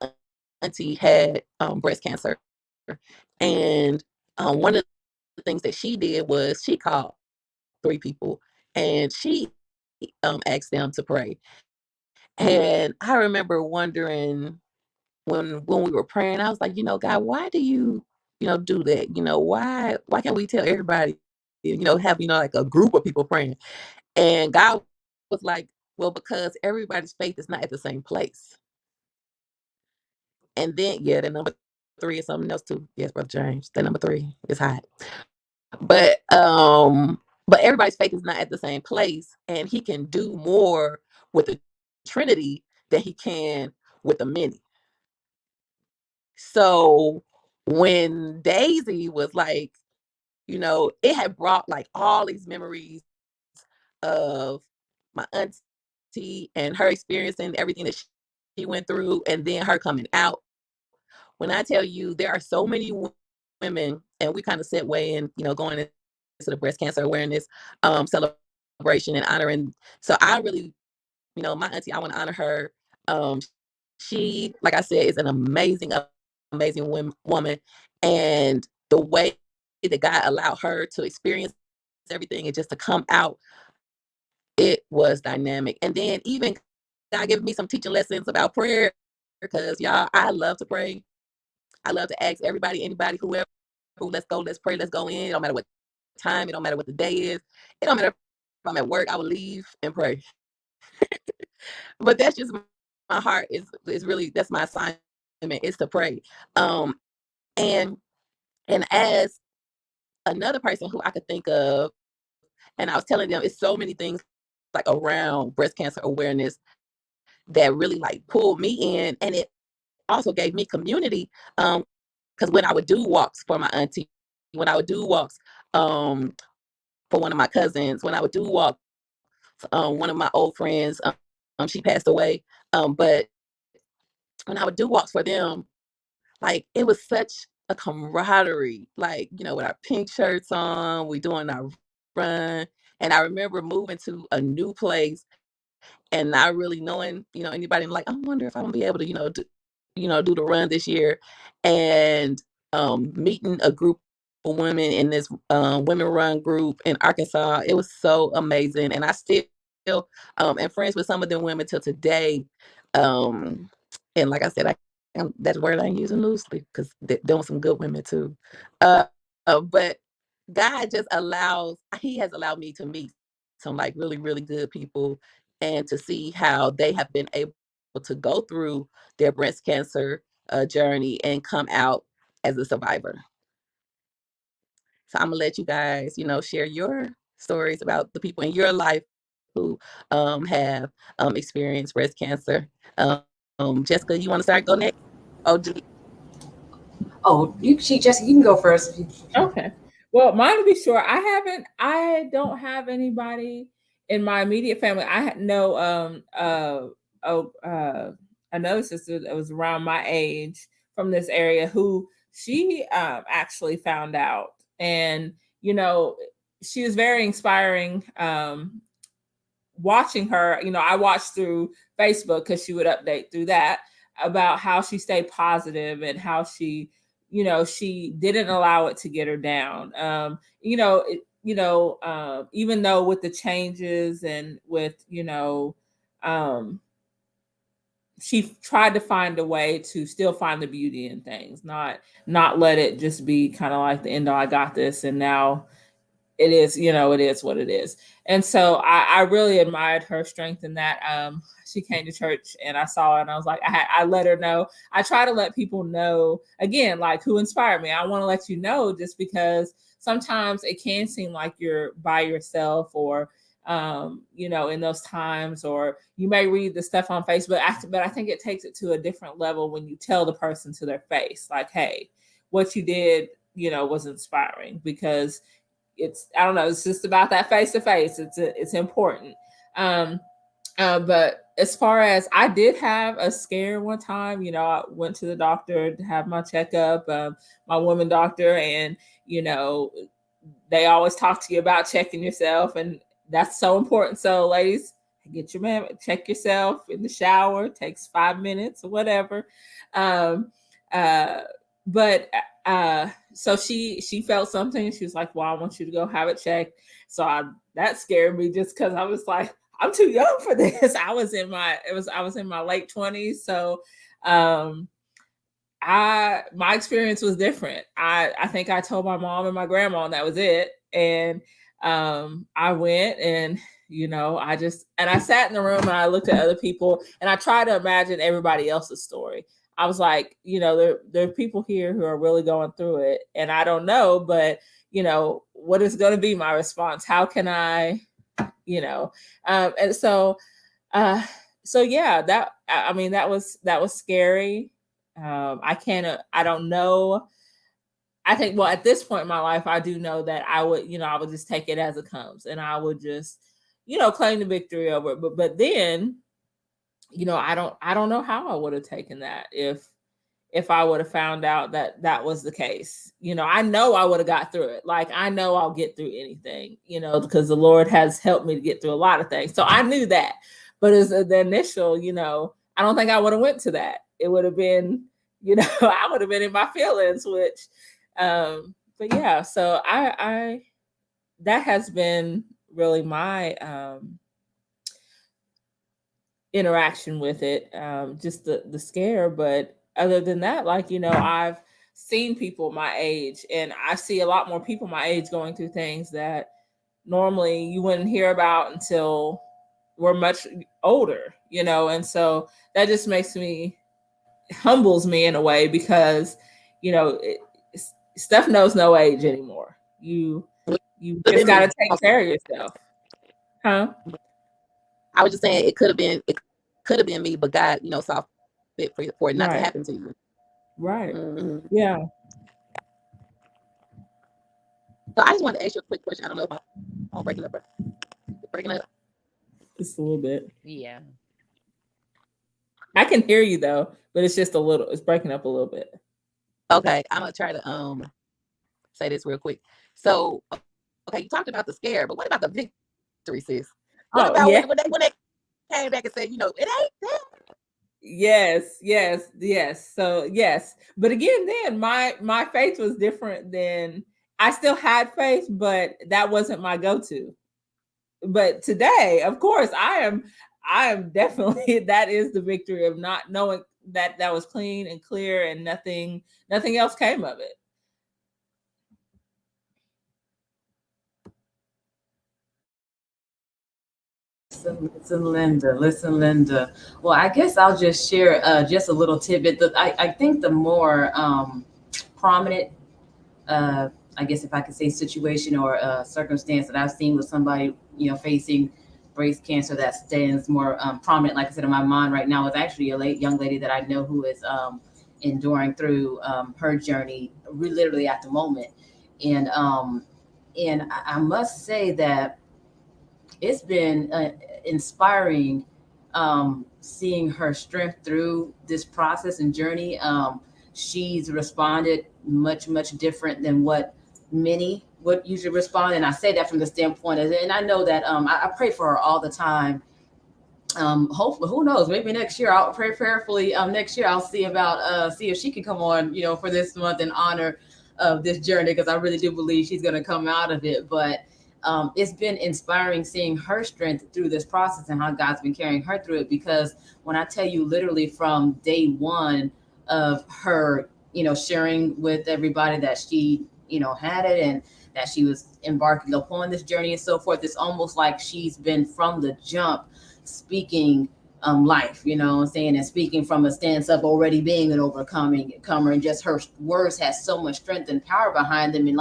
auntie had breast cancer. And one of the things that she did was she called 3 people and she asked them to pray. And I remember wondering, when we were praying, I was like, God, why do you do that? Why can't we tell everybody, have, like a group of people praying? And God was like, well, because everybody's faith is not at the same place. And then, yeah, the number 3 is something else too. Yes, Brother James, the number 3 is hot. But but everybody's faith is not at the same place, and he can do more with the Trinity than he can with the many. So when Daisy was like, it had brought like all these memories of my auntie and her experiencing everything that she went through, and then her coming out. When I tell you, there are so many women, and we kind of set way in, going into the breast cancer awareness celebration and honoring. So I really, my auntie, I want to honor her. Um, she, like I said, is an amazing, amazing woman, and the way that God allowed her to experience everything and just to come out, it was dynamic. And then even God gave me some teaching lessons about prayer, because y'all, I love to pray. I love to ask everybody, anybody, whoever, let's go, let's pray, let's go in. It don't matter what time, it don't matter what the day is. It don't matter if I'm at work, I will leave and pray. But that's just my heart is really, that's my assignment, is to pray. And as another person who I could think of, and I was telling them, it's so many things like around breast cancer awareness that really like pulled me in, and it also gave me community. Because when I would do walks for my auntie, when I would do walks for one of my cousins, when I would do walks, one of my old friends, she passed away, but when I would do walks for them, like it was such a camaraderie, like, with our pink shirts on, we doing our run. And I remember moving to a new place and not really knowing, anybody, and like, I wonder if I'm gonna be able to, do the run this year. And meeting a group of women in this women run group in Arkansas, it was so amazing. And I still am friends with some of them women till today. And like I said, that word I ain't using loosely, because there were some good women too. But God just he has allowed me to meet some like really, really good people, and to see how they have been able to go through their breast cancer journey and come out as a survivor. So I'm gonna let you guys, share your stories about the people in your life who have experienced breast cancer. Jessica, you want to start? Go next. Oh, Oh, Jessica, you can go first. Okay. Well, mine to be sure, I don't have anybody in my immediate family. I know another sister that was around my age from this area who she actually found out, and she was very inspiring. Watching her, I watched through Facebook because she would update through that about how she stayed positive and how she didn't allow it to get her down. Even though with the changes and with, um, she tried to find a way to still find the beauty in things, not let it just be kind of like the end all, I got this, and now it is, it is what it is. And so I really admired her strength in that. She came to church and I saw her and I was like, I let her know. I try to let people know, again, like who inspired me. I want to let you know, just because sometimes it can seem like you're by yourself, or in those times, or you may read the stuff on Facebook, but I think it takes it to a different level when you tell the person to their face, like, hey, what you did, was inspiring, because I don't know, it's just about that face to face. It's important. But as far as, I did have a scare one time, I went to the doctor to have my checkup, my woman doctor, and they always talk to you about checking yourself, and that's so important. So ladies, check yourself in the shower. It takes 5 minutes or whatever. Um, uh, but so she felt something. She was like, well, I want you to go have it checked. So that scared me, just because I was like, I'm too young for this. I was in my late 20s. So my experience was different. I think I told my mom and my grandma, and that was it. And I went, and I sat in the room and I looked at other people and I tried to imagine everybody else's story. I was like, there are people here who are really going through it, and I don't know, but what is going to be my response? How can I, and so yeah, that was scary. I don't know. I think, well, at this point in my life, I do know that I would just take it as it comes, and I would just, claim the victory over it. But then, I don't know how I would have taken that if I would have found out that was the case. I know I would have got through it. Like, I know I'll get through anything, because the Lord has helped me to get through a lot of things. So I knew that. But as the initial, I don't think I would have went to that. It would have been, I would have been in my feelings, which, but yeah, so I that has been really my interaction with it, just the scare. But other than that, like, I've seen people my age, and I see a lot more people my age going through things that normally you wouldn't hear about until we're much older, and so that just humbles me in a way, because stuff knows no age anymore. You just got to take care of yourself. Huh? I was just saying it could have been me, but God, saw fit for it not to happen to you. Right. Mm-hmm. Yeah. So I just wanted to ask you a quick question. I don't know if I'm breaking up. Just a little bit. Yeah. I can hear you though, but it's just it's breaking up a little bit. Okay, I'm gonna try to say this real quick. So, okay, you talked about the scare, but what about the victory, sis? What about when they came back and said, it ain't that? Yes. So yes, but again, then my faith was different. Than I still had faith, but that wasn't my go-to. But today, of course, I am definitely, that is the victory of not knowing that was clean and clear, and nothing else came of it. Listen, Linda. Well, I guess I'll just share just a little tidbit. I think the more prominent, I guess if I could say, situation or circumstance that I've seen with somebody, facing breast cancer that stands more prominent, like I said, in my mind right now, is actually a young lady that I know who is enduring through her journey literally at the moment. And I must say that it's been inspiring seeing her strength through this process and journey. She's responded much different than what many would usually respond, and I say that from the standpoint of, and I know that I pray for her all the time. Hopefully, who knows, maybe next year I'll pray prayerfully. Next year I'll see if she can come on, for this month in honor of this journey, because I really do believe she's going to come out of it. But it's been inspiring seeing her strength through this process and how God's been carrying her through it. Because when I tell you, literally from day one of her, sharing with everybody that she, had it, and that she was embarking upon this journey and so forth, it's almost like she's been from the jump speaking life, and speaking from a stance of already being an overcomer, and just her words has so much strength and power behind them, and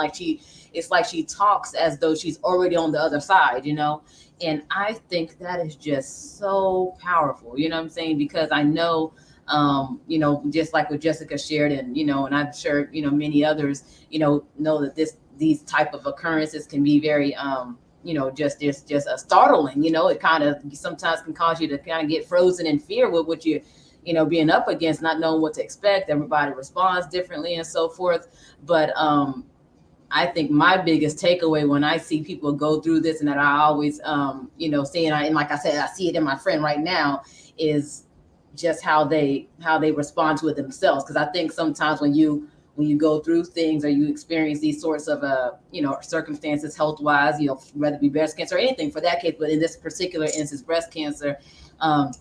it's like she talks as though she's already on the other side, and I think that is just so powerful, what I'm saying, because I know, just like what Jessica shared, and and I'm sure many others know that these type of occurrences can be very just a startling, it kind of sometimes can cause you to kind of get frozen in fear with what you being up against, not knowing what to expect. Everybody responds differently and so forth. But I think my biggest takeaway when I see people go through this, and that I always see, and like I said, I see it in my friend right now, is just how they respond to it themselves. Because I think sometimes when you go through things, or you experience these sorts of circumstances health wise, whether it be breast cancer or anything for that case, but in this particular instance, breast cancer, God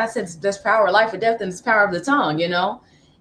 says there's power of life or death in this power of the tongue,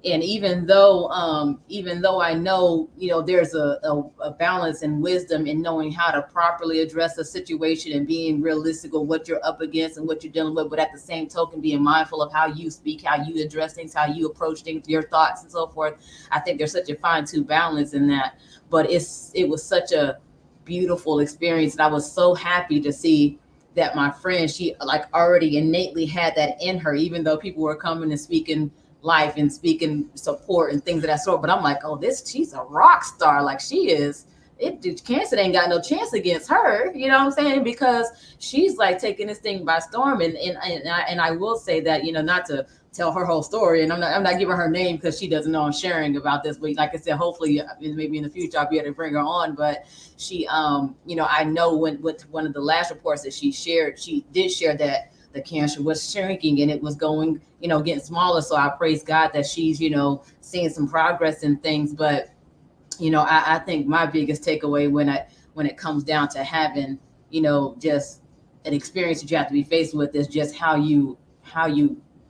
And even though I know, there's a balance and wisdom in knowing how to properly address a situation and being realistic of what you're up against and what you're dealing with, but at the same token being mindful of how you speak, how you address things, how you approach things, your thoughts and so forth. I think there's such a fine-tuned balance in that. But it was such a beautiful experience, and I was so happy to see that my friend, she like already innately had that in her, even though people were coming and speaking life and speaking support and things of that sort. But I'm like, oh, she's a rock star. Like she is. Cancer ain't got no chance against her. You know what I'm saying? Because she's like taking this thing by storm. And I will say that, not to tell her whole story, and I'm not giving her name because she doesn't know I'm sharing about this. But like I said, hopefully maybe in the future I'll be able to bring her on. But she, I know when with one of the last reports that she shared, she did share that the cancer was shrinking and it was going, getting smaller. So I praise God that she's, seeing some progress in things. But, I think my biggest takeaway when it comes down to having, just an experience that you have to be faced with is just how you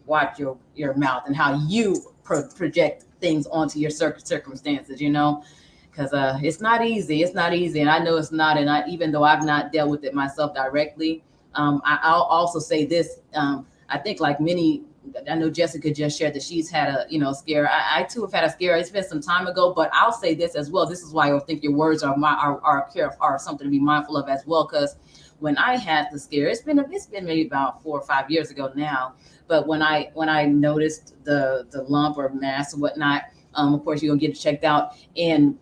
watch your mouth and how you project things onto your circumstances, because it's not easy. It's not easy, and I know it's not. And even though I've not dealt with it myself directly, I'll also say this. I think like many, I know Jessica just shared that she's had a scare. I too have had a scare. It's been some time ago, but I'll say this as well. This is why I think your words are something to be mindful of as well. Because when I had the scare, it's been maybe about 4 or 5 years ago now. But when I noticed the lump or mass or whatnot, of course you're gonna get it checked out. And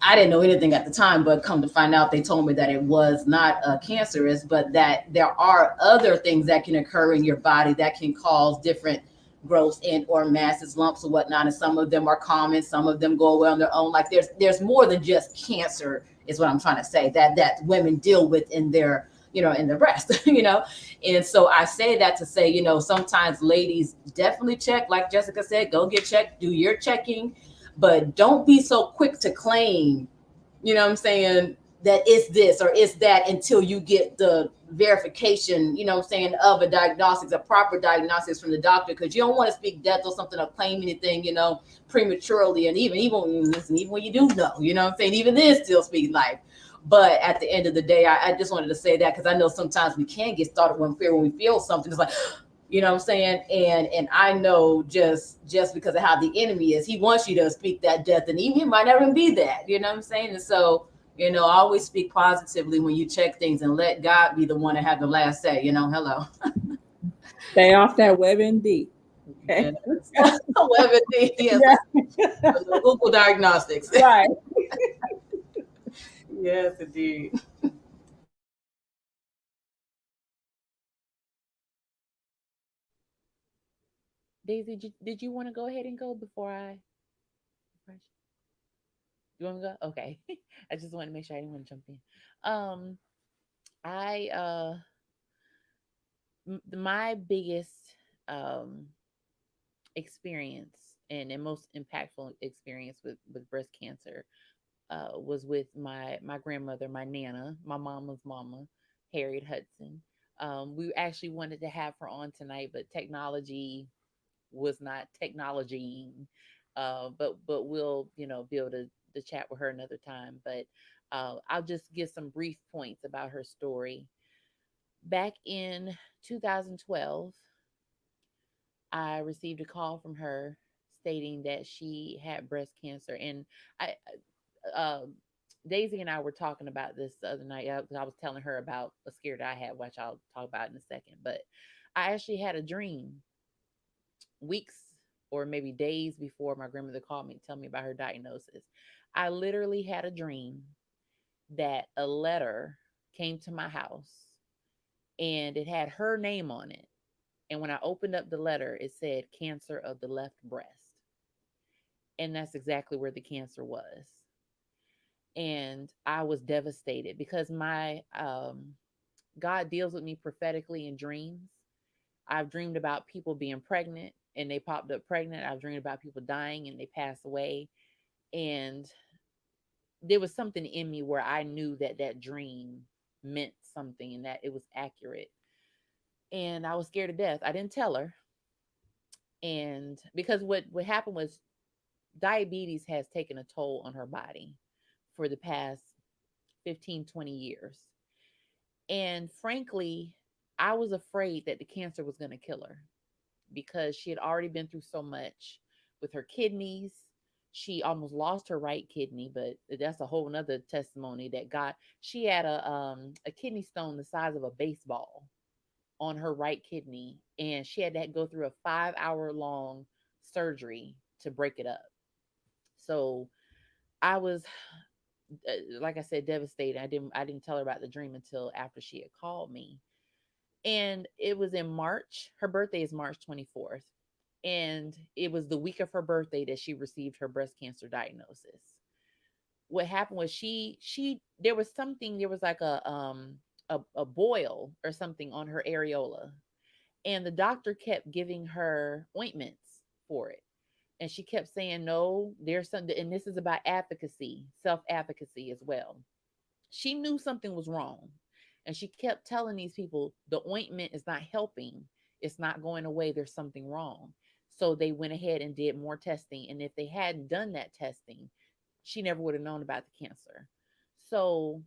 I didn't know anything at the time, but come to find out, they told me that it was not cancerous, but that there are other things that can occur in your body that can cause different growths and or masses, lumps or whatnot. And some of them are common, some of them go away on their own. Like there's more than just cancer, is what I'm trying to say. That women deal with in their in their breast, And so I say that to say, sometimes ladies definitely check, like Jessica said, go get checked, do your checking, but don't be so quick to claim, what I'm saying, that it's this or it's that until you get the verification, what I'm saying, of a diagnostics, a proper diagnostics from the doctor, because you don't want to speak death or something or claim anything, prematurely. And even when you do know, what I'm saying, even then still speak life. But at the end of the day, I just wanted to say that because I know sometimes we can get started when we feel something. It's like, what I'm saying? And I know just because of how the enemy is, he wants you to speak that death, and even it might not even be that, what I'm saying? And so, always speak positively when you check things and let God be the one to have the last say, hello. Stay off that WebMD. Okay. Yes. WebMD, yes. Yeah. Google Diagnostics. Right. Yes, indeed. Daisy, did you want to go ahead and go before I? You want me to go? Okay. I just want to make sure I didn't want to jump in. I my biggest um experience and most impactful experience with breast cancer was with my grandmother, my nana, my mama's mama, Harriet Hudson. We actually wanted to have her on tonight, but technology was not technologying. But we'll be able to chat with her another time. But I'll just give some brief points about her story. Back in 2012, I received a call from her stating that she had breast cancer, and I um Daisy and I were talking about this the other night. I was telling her about a scare that I had, which I'll talk about in a second. But I actually had a dream weeks or maybe days before my grandmother called me to tell me about her diagnosis. I literally had a dream that a letter came to my house and it had her name on it. And when I opened up the letter, it said cancer of the left breast. And that's exactly where the cancer was. And I was devastated because my God deals with me prophetically in dreams. I've dreamed about people being pregnant and they popped up pregnant. I've dreamed about people dying and they passed away. And there was something in me where I knew that that dream meant something and that it was accurate. And I was scared to death. I didn't tell her. And because what happened was diabetes has taken a toll on her body for the past 15, 20 years. And frankly, I was afraid that the cancer was going to kill her because she had already been through so much with her kidneys. She almost lost her right kidney, but that's a whole nother testimony that God, she had a kidney stone the size of a baseball on her right kidney, and she had to go through a 5 hour long surgery to break it up. So I was, like I said, devastated. I didn't tell her about the dream until after she had called me. And it was in March. Her birthday is March 24th. And it was the week of her birthday that she received her breast cancer diagnosis. What happened was she there was something, there was like a boil or something on her areola, and the doctor kept giving her ointments for it, and she kept saying no, there's something, and this is about advocacy, self advocacy as well. She knew something was wrong, and she kept telling these people the ointment is not helping, it's not going away, there's something wrong. So they went ahead and did more testing, and if they hadn't done that testing, she never would have known about the cancer. So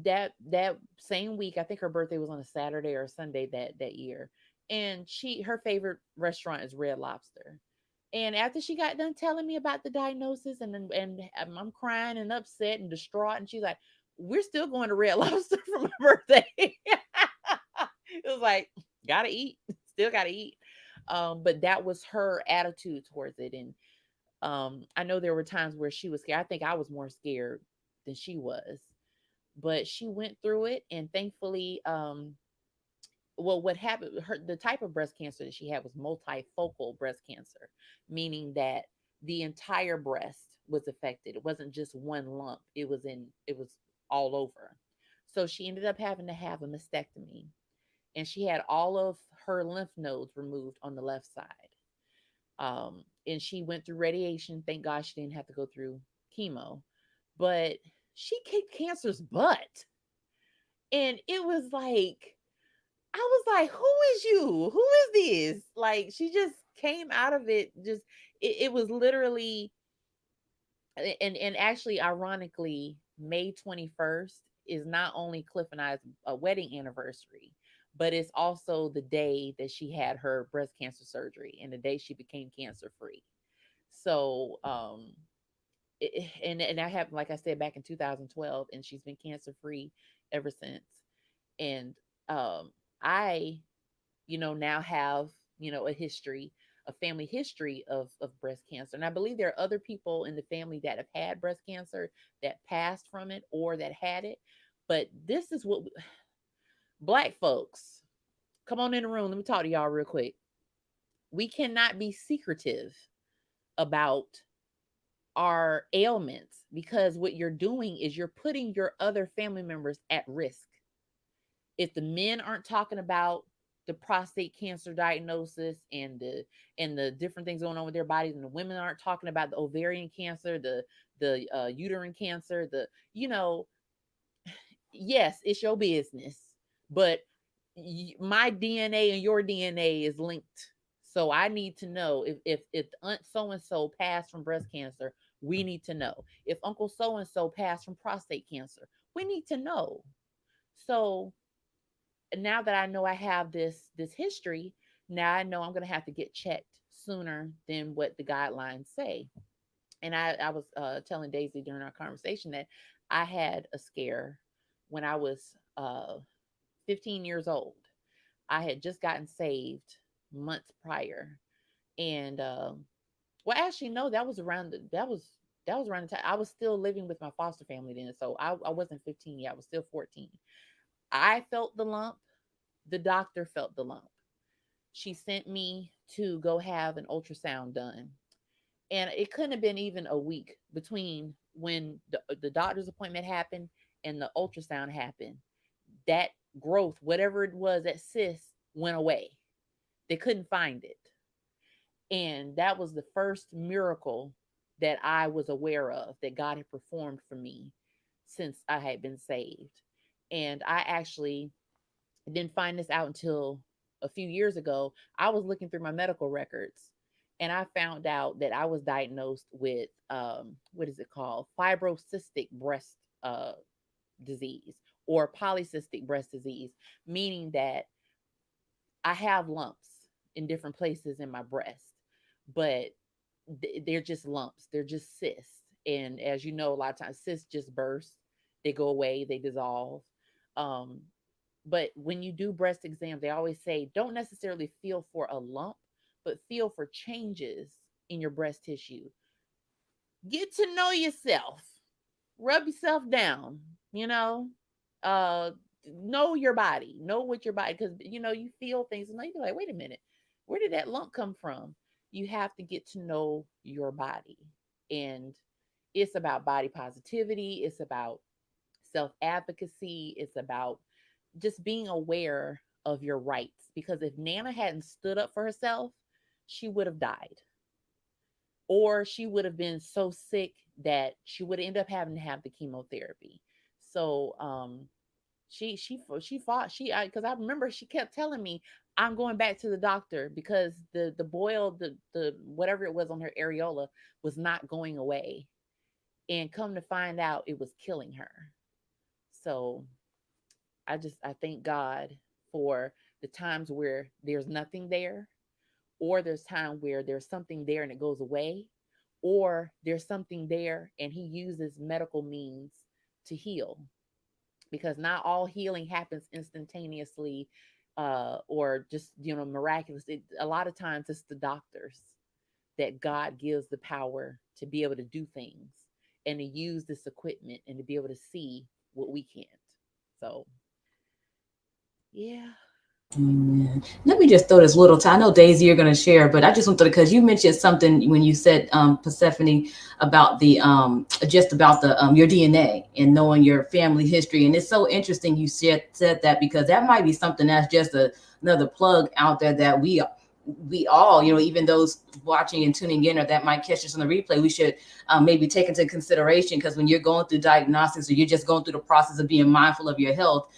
that same week, I think her birthday was on a Saturday or a Sunday that year, and her favorite restaurant is Red Lobster. And after she got done telling me about the diagnosis, I'm crying and upset and distraught, and she's like, "We're still going to Red Lobster for my birthday." It was like, gotta eat, still gotta eat. But that was her attitude towards it, and I know there were times where she was scared. I think I was more scared than she was, but she went through it, and thankfully, well, what happened, her, the type of breast cancer that she had was multifocal breast cancer, meaning that the entire breast was affected. It wasn't just one lump, it was all over. So she ended up having to have a mastectomy, and she had all of her lymph nodes removed on the left side. And she went through radiation. Thank God she didn't have to go through chemo, but she kicked cancer's butt. And it was like, I was like, who is you? Who is this? Like, she just came out of it. Just, it was literally, and actually, ironically, May 21st is not only Cliff and I's wedding anniversary, but it's also the day that she had her breast cancer surgery and the day she became cancer free. So, and that happened, like I said, back in 2012, and she's been cancer free ever since. And I, now have, a history, a family history of breast cancer. And I believe there are other people in the family that have had breast cancer that passed from it or that had it. But this is what Black folks, come on in the room. Let me talk to y'all real quick. We cannot be secretive about our ailments, because what you're doing is you're putting your other family members at risk. If the men aren't talking about the prostate cancer diagnosis and the different things going on with their bodies, and the women aren't talking about the ovarian cancer, the uterine cancer, yes, it's your business, but my DNA and your DNA is linked. So I need to know if Aunt so and so passed from breast cancer, we need to know. If Uncle so and so passed from prostate cancer, we need to know. So now that I know I have this history, now I know I'm going to have to get checked sooner than what the guidelines say. And I was telling Daisy during our conversation that I had a scare when I was 15 years old. I had just gotten saved months prior, and well, actually, no, that was around the time I was still living with my foster family then. So I wasn't 15 yet; I was still 14. I felt the lump. The doctor felt the lump. She sent me to go have an ultrasound done. And it couldn't have been even a week between when the doctor's appointment happened and the ultrasound happened. That growth, whatever it was, that cyst went away. They couldn't find it. And that was the first miracle that I was aware of that God had performed for me since I had been saved. And I actually didn't find this out until a few years ago, I was looking through my medical records and I found out that I was diagnosed with what is it called? Fibrocystic breast disease or polycystic breast disease, meaning that I have lumps in different places in my breast, but they're just lumps. They're just cysts. And as you know, a lot of times cysts just burst, they go away, they dissolve. Um, but when you do breast exams, they always say don't necessarily feel for a lump, but feel for changes in your breast tissue. Get to know yourself, rub yourself down, you know, uh, know your body, know what your body, because you feel things and you're like, wait a minute, where did that lump come from? You have to get to know your body. And it's about body positivity, it's about self advocacy, it's about just being aware of your rights. Because if Nana hadn't stood up for herself, she would have died, or she would have been so sick that she would end up having to have the chemotherapy. So she fought. Because I remember she kept telling me, I'm going back to the doctor because the boil, the whatever it was on her areola was not going away, and come to find out it was killing her. So I thank God for the times where there's nothing there, or there's time where there's something there and it goes away, or there's something there and he uses medical means to heal, because not all healing happens instantaneously, or just miraculous. A lot of times it's the doctors that God gives the power to be able to do things and to use this equipment and to be able to see what we can't. So yeah. Amen. Let me just throw this little time. I know Daisy, you're going to share, but I just want to, because you mentioned something when you said, Persephone, about the just about the your DNA and knowing your family history, and it's so interesting you said that, because that might be something that's just another plug out there that we all, even those watching and tuning in, or that might catch us on the replay, we should maybe take into consideration, because when you're going through diagnostics or you're just going through the process of being mindful of your health.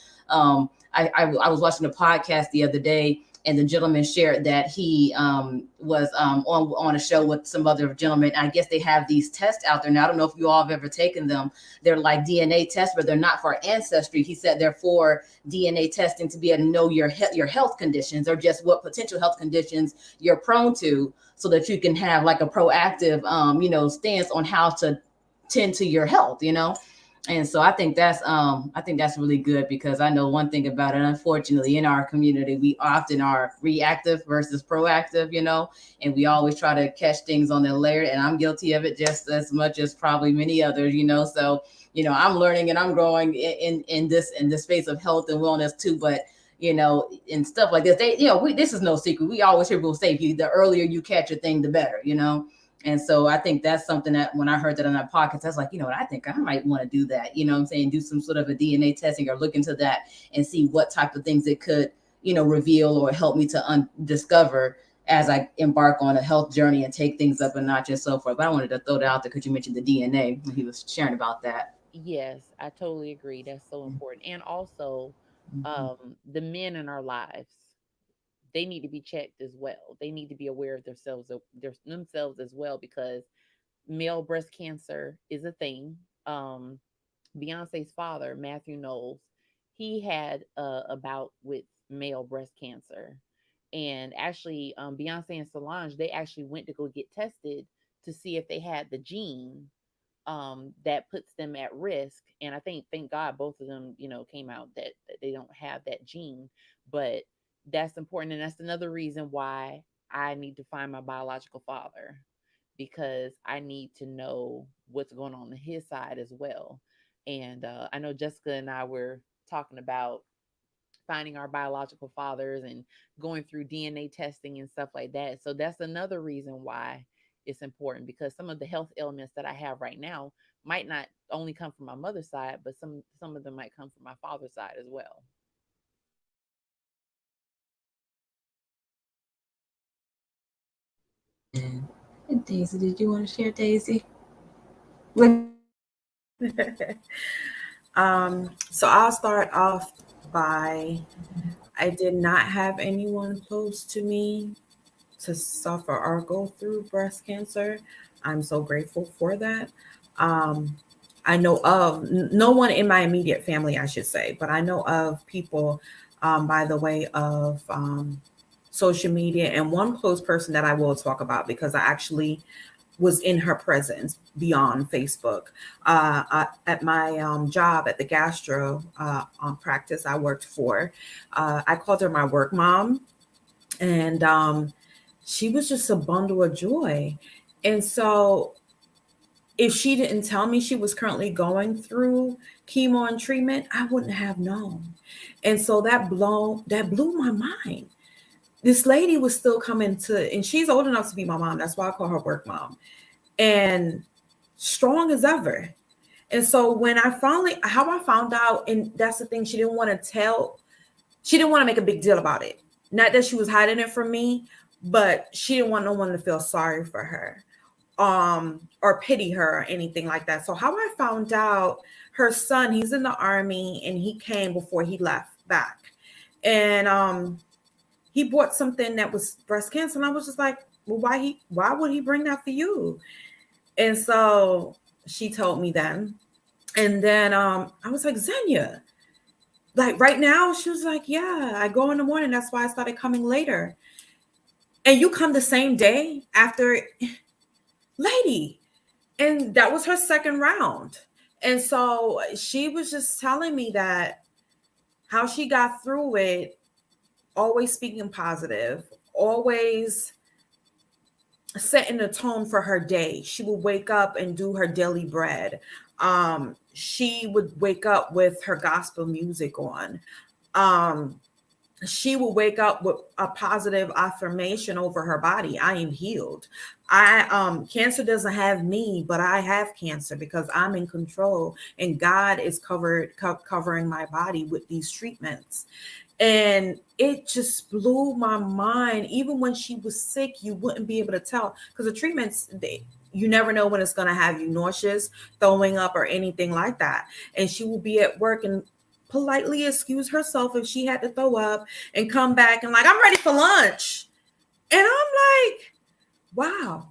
I was watching a podcast the other day, and the gentleman shared that he was on a show with some other gentlemen. I guess they have these tests out there now. I don't know if you all have ever taken them. They're like DNA tests, but they're not for ancestry. He said they're for DNA testing to be able to know your health conditions, or just what potential health conditions you're prone to, so that you can have like a proactive, stance on how to tend to your health, And so I think that's really good, because I know one thing about it. Unfortunately, in our community, we often are reactive versus proactive, and we always try to catch things on their layer. And I'm guilty of it just as much as probably many others, So, I'm learning and I'm growing in this space of health and wellness too. But and stuff like this, this is no secret. We always hear people say, the earlier you catch a thing, the better, And so I think that's something that when I heard that on that podcast, I was like, I think I might want to do that, I'm saying, do some sort of a DNA testing or look into that and see what type of things it could, reveal or help me to discover as I embark on a health journey and take things up a notch and so forth. But I wanted to throw that out there because you mentioned the DNA when he was sharing about that. Yes, I totally agree. That's so important. And also, the men in our lives, they need to be checked as well. They need to be aware of themselves as well, because male breast cancer is a thing. Beyonce's father, Matthew Knowles, he had a bout with male breast cancer. And actually, Beyonce and Solange, they actually went to go get tested to see if they had the gene that puts them at risk. And I think, thank God, both of them, came out that they don't have that gene. But that's important. And that's another reason why I need to find my biological father, because I need to know what's going on his side as well. And I know Jessica and I were talking about finding our biological fathers and going through DNA testing and stuff like that. So that's another reason why it's important, because some of the health ailments that I have right now might not only come from my mother's side, but some of them might come from my father's side as well. Daisy, did you want to share, Daisy? So I'll start off by I did not have anyone close to me to suffer or go through breast cancer. I'm so grateful for that. Um, I know of no one in my immediate family, I should say, but I know of people by the way of social media, and one close person that I will talk about because I actually was in her presence beyond Facebook. At my job at the gastro practice I worked for, I called her my work mom, and she was just a bundle of joy. And so if she didn't tell me she was currently going through chemo and treatment, I wouldn't have known. And so that blew my mind. This lady was still coming to, and she's old enough to be my mom. That's why I call her work mom. And strong as ever. And so when how I found out, and that's the thing, she didn't want to make a big deal about it. Not that she was hiding it from me, but she didn't want no one to feel sorry for her, or pity her or anything like that. So how I found out, her son, he's in the army, and he came before he left back. And he bought something that was breast cancer. And I was just like, well, why would he bring that for you? And so she told me then. And then I was like, Xenia, like right now? She was like, yeah, I go in the morning. That's why I started coming later. And you come the same day after, lady. And that was her second round. And so she was just telling me that how she got through it, always speaking positive, always setting the tone for her day. She would wake up and do her daily bread. She would wake up with her gospel music on. She will wake up with a positive affirmation over her body. I am healed. Cancer doesn't have me, but I have cancer because I'm in control, and God is covering my body with these treatments. And it just blew my mind. Even when she was sick, you wouldn't be able to tell, because the treatments, you never know when it's going to have you nauseous, throwing up, or anything like that. And she will be at work and politely excuse herself if she had to throw up, and come back and like, I'm ready for lunch. And I'm like, wow,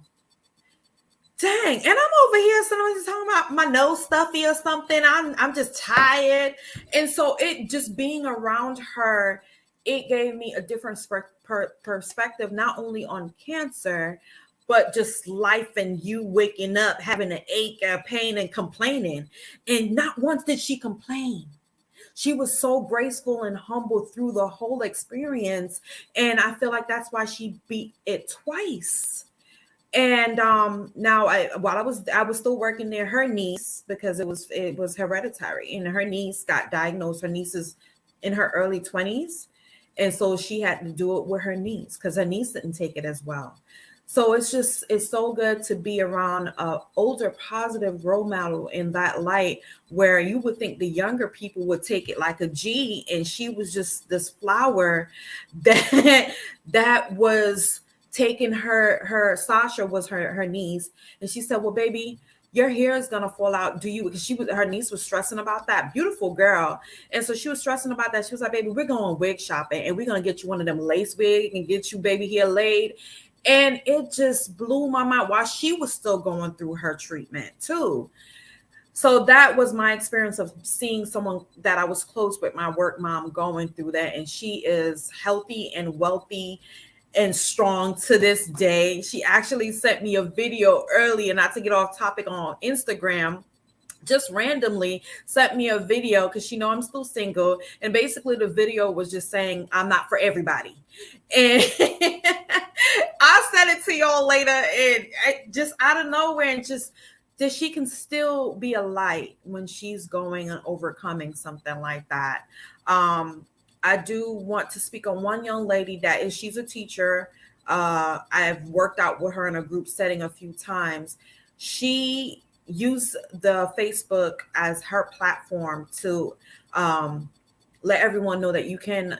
dang. And I'm over here sometimes talking about my nose stuffy or something. I'm just tired. And so it just being around her, it gave me a different perspective, not only on cancer, but just life, and you waking up, having an ache, a pain, and complaining. And not once did she complain. She was so graceful and humble through the whole experience. And I feel like that's why she beat it twice. And now while I was still working there, her niece, because it was hereditary, and her niece got diagnosed. Her niece is in her early 20s. And so she had to do it with her niece because her niece didn't take it as well. So it's so good to be around an older, positive role model in that light, where you would think the younger people would take it like a G. And she was just this flower that was taking her Sasha was her niece. And she said, well, baby, your hair is going to fall out. Do you? Because her niece was stressing about that. Beautiful girl. And so she was stressing about that. She was like, baby, we're going wig shopping, and we're going to get you one of them lace wigs and get you baby hair laid. And it just blew my mind while she was still going through her treatment too. So that was my experience of seeing someone that I was close with, my work mom, going through that. And she is healthy and wealthy and strong to this day. She actually sent me a video early, and not to get off topic, on Instagram, just randomly sent me a video because she know I'm still single. And basically the video was just saying, I'm not for everybody. And I'll send it to y'all later. And just out of nowhere, and just that she can still be a light when she's going and overcoming something like that. I do want to speak on one young lady she's a teacher. I've worked out with her in a group setting a few times. She used the Facebook as her platform to let everyone know that you can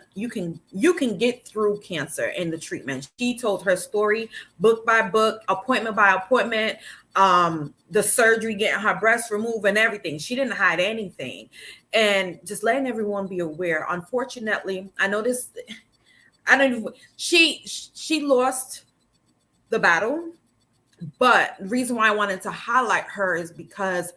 get through cancer and the treatment. She told her story book by book, appointment by appointment, the surgery, getting her breast removed and everything. She didn't hide anything, and just letting everyone be aware. Unfortunately, I know this. I don't even. She lost the battle, but the reason why I wanted to highlight her is because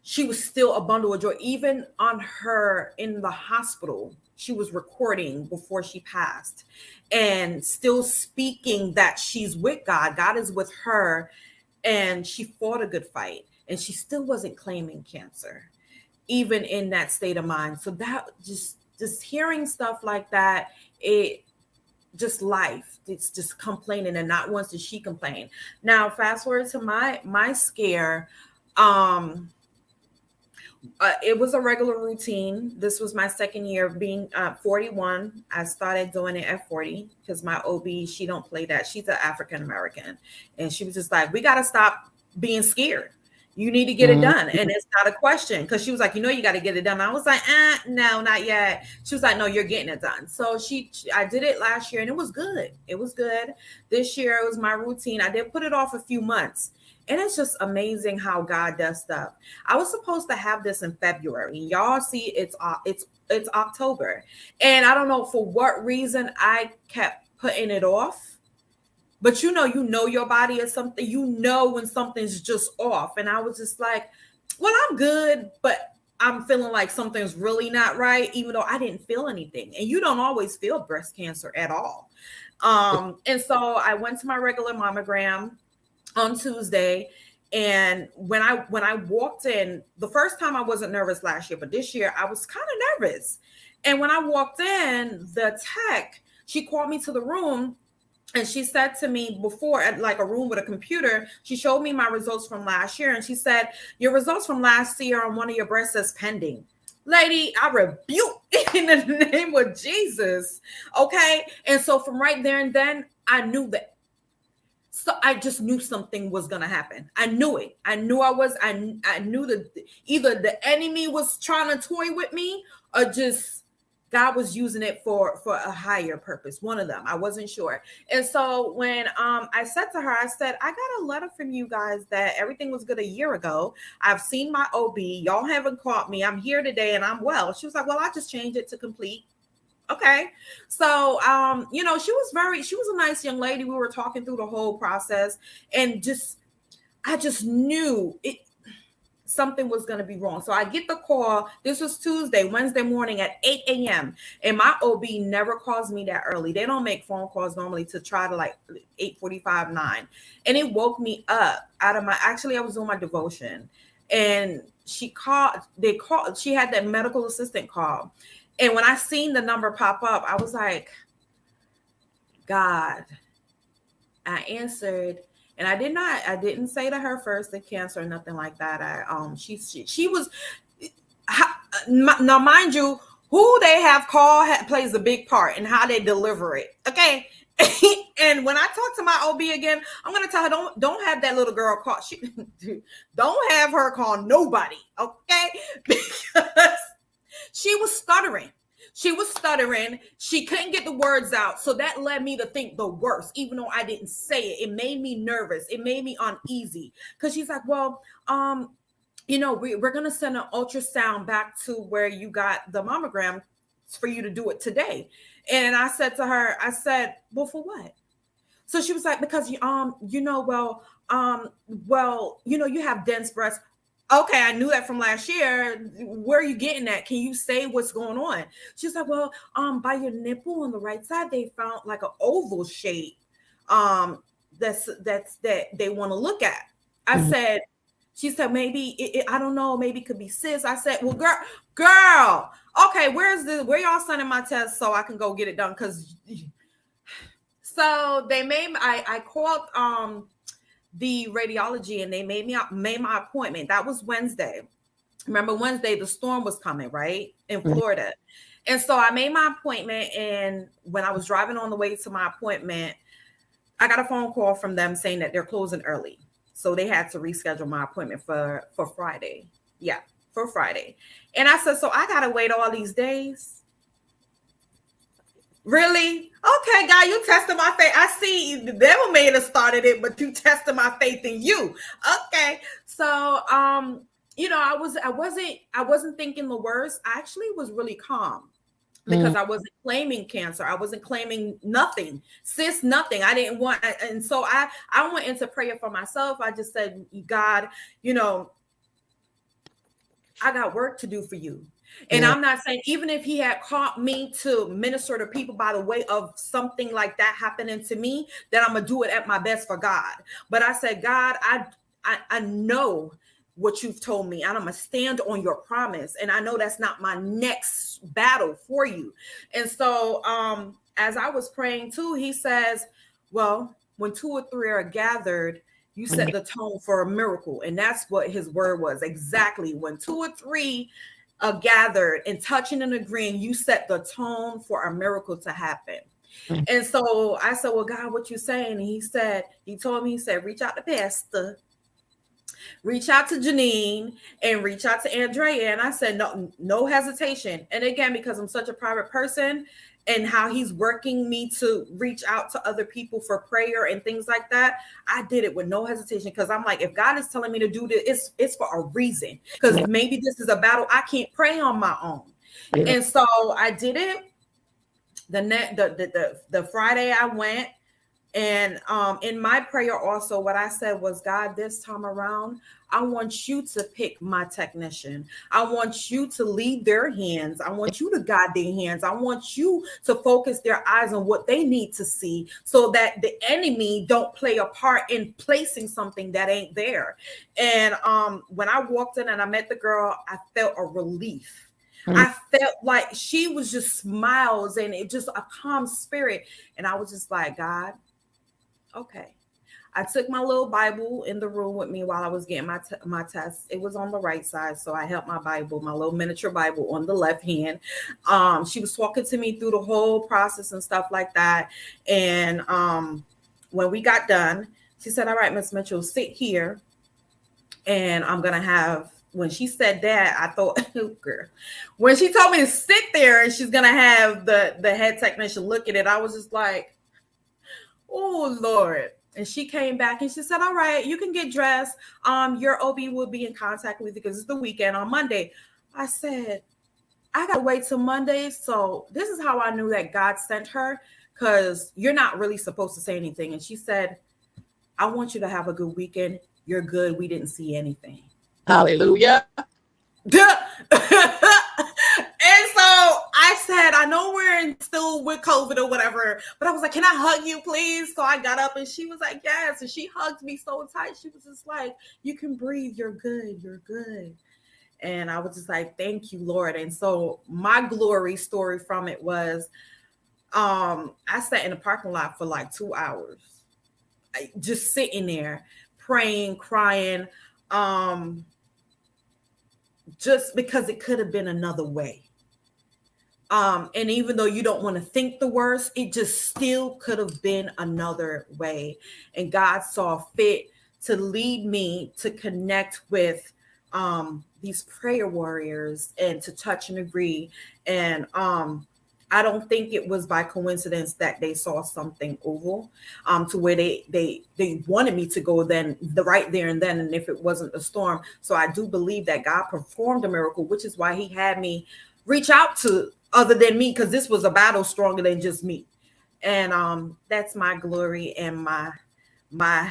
she was still a bundle of joy. Even on her in the hospital, she was recording before she passed and still speaking that she's with God. God is with her, and she fought a good fight, and she still wasn't claiming cancer, even in that state of mind. So that just hearing stuff like that, it just life. It's just complaining, and not once did she complain. Now, fast forward to my scare. It was a regular routine. This was my second year of being 41. I started doing it at 40 because my OB, she don't play that. She's an African American. And she was just like, we got to stop being scared. You need to get it done. And it's not a question. Because she was like, you got to get it done. I was like, no, not yet. She was like, no, you're getting it done. So I did it last year, and it was good. It was good. This year, it was my routine. I did put it off a few months. And it's just amazing how God does stuff. I was supposed to have this in February. Y'all see, it's October. And I don't know for what reason I kept putting it off. But you know your body is something, when something's just off. And I was just like, well, I'm good, but I'm feeling like something's really not right, even though I didn't feel anything. And you don't always feel breast cancer at all. And so I went to my regular mammogram on Tuesday. And when I walked in, the first time I wasn't nervous last year, but this year I was kind of nervous. And when I walked in, the tech, she called me to the room, and she said to me before, at like a room with a computer, she showed me my results from last year. And she said, your results from last year on one of your breasts is pending. Lady, I rebuke in the name of Jesus. Okay. And so from right there and then, I knew that. So I just knew something was going to happen. I knew it. I knew that either the enemy was trying to toy with me, or just God was using it for a higher purpose. One of them. I wasn't sure. And so when I said to her, I said, I got a letter from you guys that everything was good a year ago. I've seen my OB. Y'all haven't caught me. I'm here today and I'm well. She was like, well, I just changed it to complete. Okay. So, she was a nice young lady. We were talking through the whole process, and I just knew something was going to be wrong. So I get the call. This was Wednesday morning at 8 a.m. And my OB never calls me that early. They don't make phone calls normally to try to like 8:45, 9. And it woke me up out of I was doing my devotion, and she had that medical assistant call. And when I seen the number pop up, I was like, God. I answered, and I didn't say to her first the cancer or nothing like that. She was, now mind you, who they have called plays a big part in how they deliver it. Okay. And when I talk to my OB again, I'm going to tell her, don't have that little girl call. Don't have her call nobody. Okay. Because she was stuttering. She couldn't get the words out. So that led me to think the worst, even though I didn't say it. It made me nervous. It made me uneasy. Because she's like, well, we're going to send an ultrasound back to where you got the mammogram for you to do it today. And I said to her, well, for what? So she was like, because, you have dense breasts. Okay, I knew that from last year. Where are you getting at? Can you say what's going on? She's like, well, by your nipple on the right side, they found like an oval shape. That's that they want to look at. She said, maybe I don't know, maybe it could be cysts. I said, well, girl, okay, where y'all sending my test so I can go get it done? So they I called the radiology, and they made my appointment. That was Wednesday. Remember Wednesday, the storm was coming, right? In Florida. And so I made my appointment. And when I was driving on the way to my appointment, I got a phone call from them saying that they're closing early. So they had to reschedule my appointment for Friday. Yeah. for Friday. And I said, so I got to wait all these days? Really? Okay, God, you tested my faith. I see the devil may have started it, but you tested my faith in you. Okay. So, you know, I wasn't thinking the worst. I actually was really calm because I wasn't claiming cancer. I wasn't claiming nothing, sis, nothing. I didn't want, and so I went into prayer for myself. I just said, God, you know, I got work to do for you. And I'm not saying, even if he had called me to minister to people by the way of something like that happening to me, then I'm going to do it at my best for God. But I said, God, I know what you've told me, and I'm going to stand on your promise. And I know that's not my next battle for you. And so as I was praying too, he says, well, when 2 or 3 are gathered, you set the tone for a miracle. And that's what his word was. Exactly. When 2 or 3 are gathered and touching and agreeing, you set the tone for a miracle to happen. And so I said, well, God, what you saying? And he told me, reach out to Pastor, reach out to Janine, and reach out to Andrea. And I said, no hesitation. And again, because I'm such a private person, and how he's working me to reach out to other people for prayer and things like that, I did it with no hesitation, because I'm like, if God is telling me to do this, it's for a reason, because maybe this is a battle I can't pray on my own. And so I did it. The Friday I went, and in my prayer also, what I said was, God, this time around, I want you to pick my technician. I want you to lead their hands. I want you to guide their hands. I want you to focus their eyes on what they need to see, so that the enemy don't play a part in placing something that ain't there. And when I walked in and I met the girl, I felt a relief. I felt like she was just smiles, and it just a calm spirit. And I was just like, God, okay. I took my little Bible in the room with me while I was getting my test. It was on the right side, so I held my Bible, my little miniature Bible, on the left hand. She was talking to me through the whole process and stuff like that. And when we got done, she said, all right, Miss Mitchell, sit here. And I'm going to have, when she said that, I thought, oh, girl, when she told me to sit there and she's going to have the head technician look at it, I was just like, oh, Lord. And she came back and she said, all right, you can get dressed. Your OB will be in contact with you because it's the weekend on Monday. I said, I got to wait till Monday. So this is how I knew that God sent her, because you're not really supposed to say anything. And she said, I want you to have a good weekend. You're good. We didn't see anything. Hallelujah. And so I said, I know we're still with COVID or whatever, but I was like, can I hug you, please? So I got up and she was like, yes. And she hugged me so tight. She was just like, you can breathe. You're good. You're good. And I was just like, thank you, Lord. And so my glory story from it was, I sat in the parking lot for like 2 hours, just sitting there praying, crying, just because it could have been another way. And even though you don't want to think the worst, it just still could have been another way. And God saw fit to lead me to connect with these prayer warriors and to touch and agree. And I don't think it was by coincidence that they saw something oval to where they wanted me to go then right there and then, and if it wasn't a storm. So I do believe that God performed a miracle, which is why he had me reach out to other than me, because this was a battle stronger than just me. And that's my glory and my my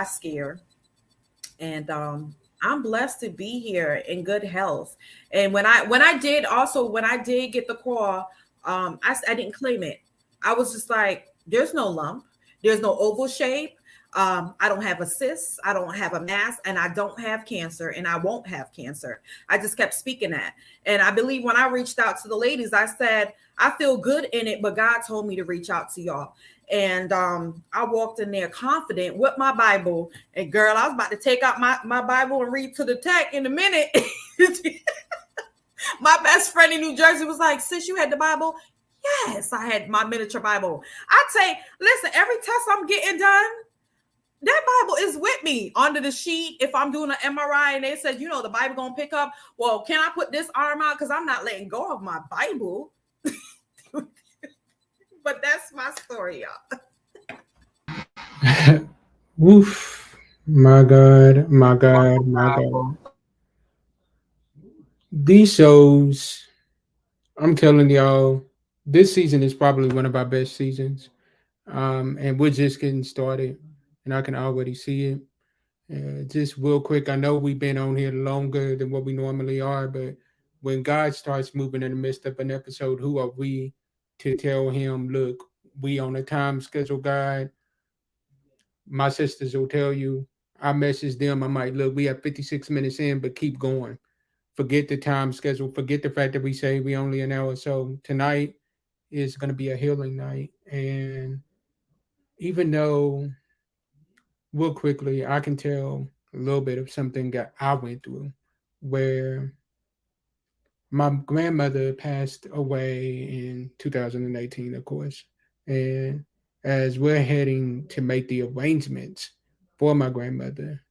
scare. And I'm blessed to be here in good health. And when I did get the call, I didn't claim it. I was just like, there's no lump, there's no oval shape. I don't have a cyst, I don't have a mass, and I don't have cancer, and I won't have cancer. I just kept speaking that. And I believe when I reached out to the ladies, I said, I feel good in it, but God told me to reach out to y'all. And I walked in there confident with my Bible. And girl, I was about to take out my Bible and read to the tech in a minute. My best friend in New Jersey was like, sis, you had the Bible? Yes, I had my miniature Bible. Listen, every test I'm getting done, That Bible is with me under the sheet. If I'm doing an MRI and they said, the Bible gonna pick up, well, can I put this arm out? Because I'm not letting go of my Bible. But that's my story, y'all. Woof. My God, my God, my God. These shows, I'm telling y'all, this season is probably one of our best seasons. And we're just getting started, and I can already see it. Just real quick, I know we've been on here longer than what we normally are, but when God starts moving in the midst of an episode, who are we to tell him, look, we on a time schedule, God? My sisters will tell you, I message them, I'm like, look, we have 56 minutes in, but keep going. Forget the time schedule, forget the fact that we say we only an hour. So tonight is going to be a healing night. And even though real quickly, I can tell a little bit of something that I went through where my grandmother passed away in 2018, of course. And as we're heading to make the arrangements for my grandmother,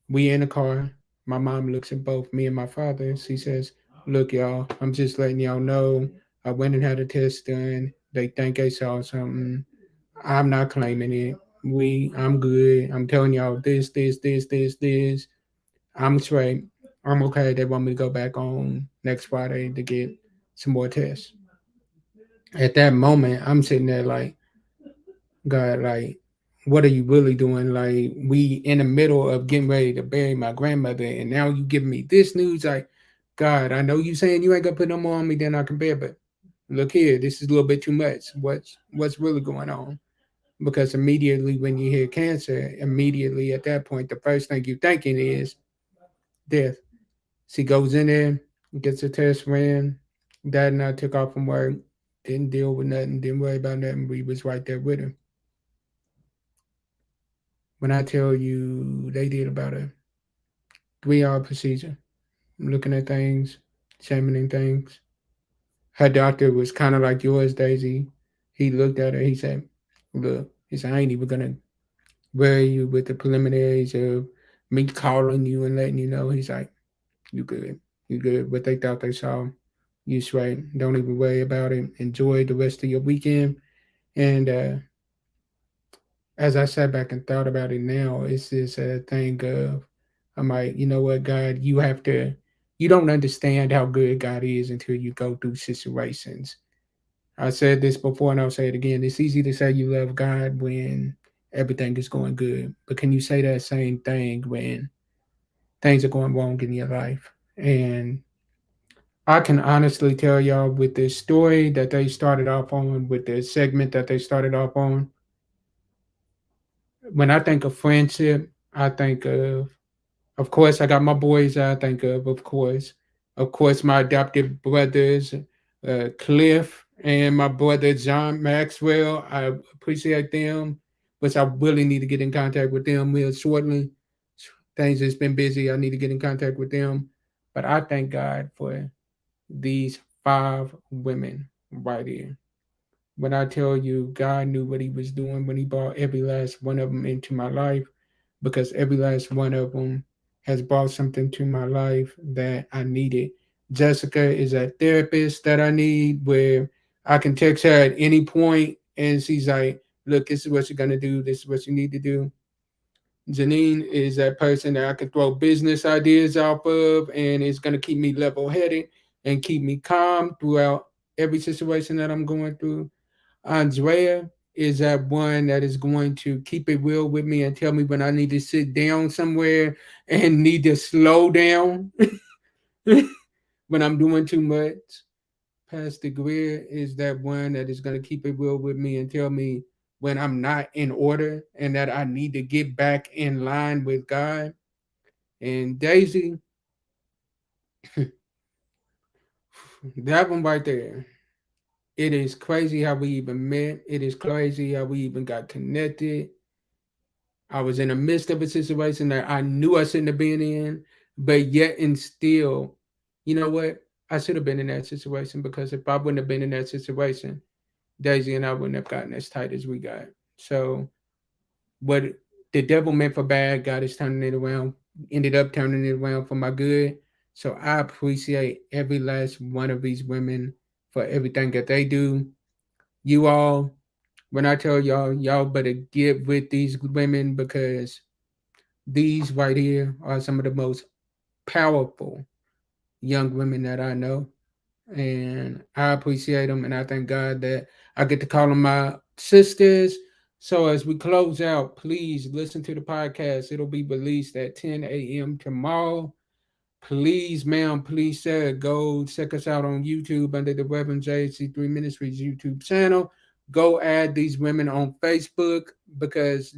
we in the car. My mom looks at both me and my father. She says, look, y'all, I'm just letting y'all know I went and had a test done. They think they saw something. I'm not claiming it. I'm good. I'm telling y'all this. I'm straight. I'm okay. They want me to go back on next Friday to get some more tests. At that moment, I'm sitting there like, God, like, what are you really doing? Like, we in the middle of getting ready to bury my grandmother, and now you giving me this news. Like, God, I know you saying you ain't gonna put no more on me than I can bear, but look here, this is a little bit too much. What's really going on? Because immediately when you hear cancer, immediately at that point, the first thing you're thinking is death. She goes in there, gets a test ran. Dad and I took off from work, didn't deal with nothing, didn't worry about nothing. We was right there with her. When I tell you they did about a 3 hour procedure, looking at things, examining things. Her doctor was kind of like yours, Daisy. He looked at her, he said, look, he said, I ain't even gonna worry you with the preliminaries of me calling you and letting you know. He's like, you good. You good. What they thought they saw, you straight. Don't even worry about it. Enjoy the rest of your weekend. And as I sat back and thought about it now, it's this thing of, I'm like, you know what, God, you don't understand how good God is until you go through situations. I said this before and I'll say it again. It's easy to say you love God when everything is going good. But can you say that same thing when things are going wrong in your life? And I can honestly tell y'all with this story that they started off on, with the segment that they started off on, when I think of friendship, I think of course, I got my boys I think of course, my adopted brothers, Cliff and my brother John Maxwell. I appreciate them, but I really need to get in contact with them real shortly. Things has been busy. I need to get in contact with them, but I thank God for these 5 women right here. When I tell you, God knew what He was doing when He brought every last one of them into my life, because every last one of them has brought something to my life that I needed. Jessica is a therapist that I need, where I can text her at any point and she's like, look, this is what you're going to do. This is what you need to do. Janine is that person that I can throw business ideas off of, and it's going to keep me level headed and keep me calm throughout every situation that I'm going through. Andrea is that one that is going to keep it real with me and tell me when I need to sit down somewhere and need to slow down when I'm doing too much. Pastor Greer is that one that is going to keep it real with me and tell me when I'm not in order and that I need to get back in line with God. And Daisy, that one right there. It is crazy how we even met. It is crazy how we even got connected. I was in the midst of a situation that I knew I shouldn't have been in, but yet and still, you know what? I should have been in that situation, because if I wouldn't have been in that situation, Daisy and I wouldn't have gotten as tight as we got. So what the devil meant for bad, God is turning it around, ended up turning it around for my good. So I appreciate every last one of these women for everything that they do. You all, when I tell y'all, y'all better get with these women because these right here are some of the most powerful young women that I know. And I appreciate them. And I thank God that I get to call them my sisters. So as we close out, please listen to the podcast. It'll be released at 10 a.m. tomorrow. Please, ma'am, please, sir, go check us out on YouTube under the Reverend JC3 Ministries YouTube channel. Go add these women on Facebook because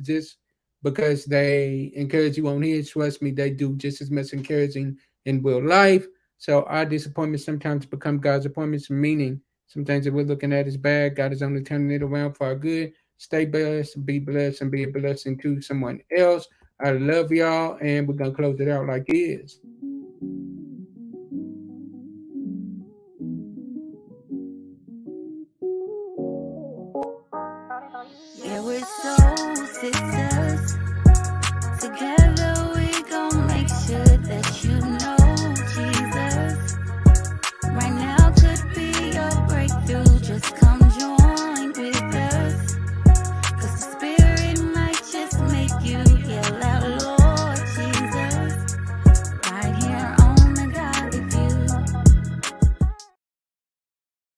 they encourage you on here. Trust me, they do just as much encouraging in real life. So our disappointments sometimes become God's appointments, meaning some things that we're looking at is bad. God is only turning it around for our good. Stay blessed, and be a blessing to someone else. I love y'all, and we're gonna close it out like this. Yeah, we're soul sisters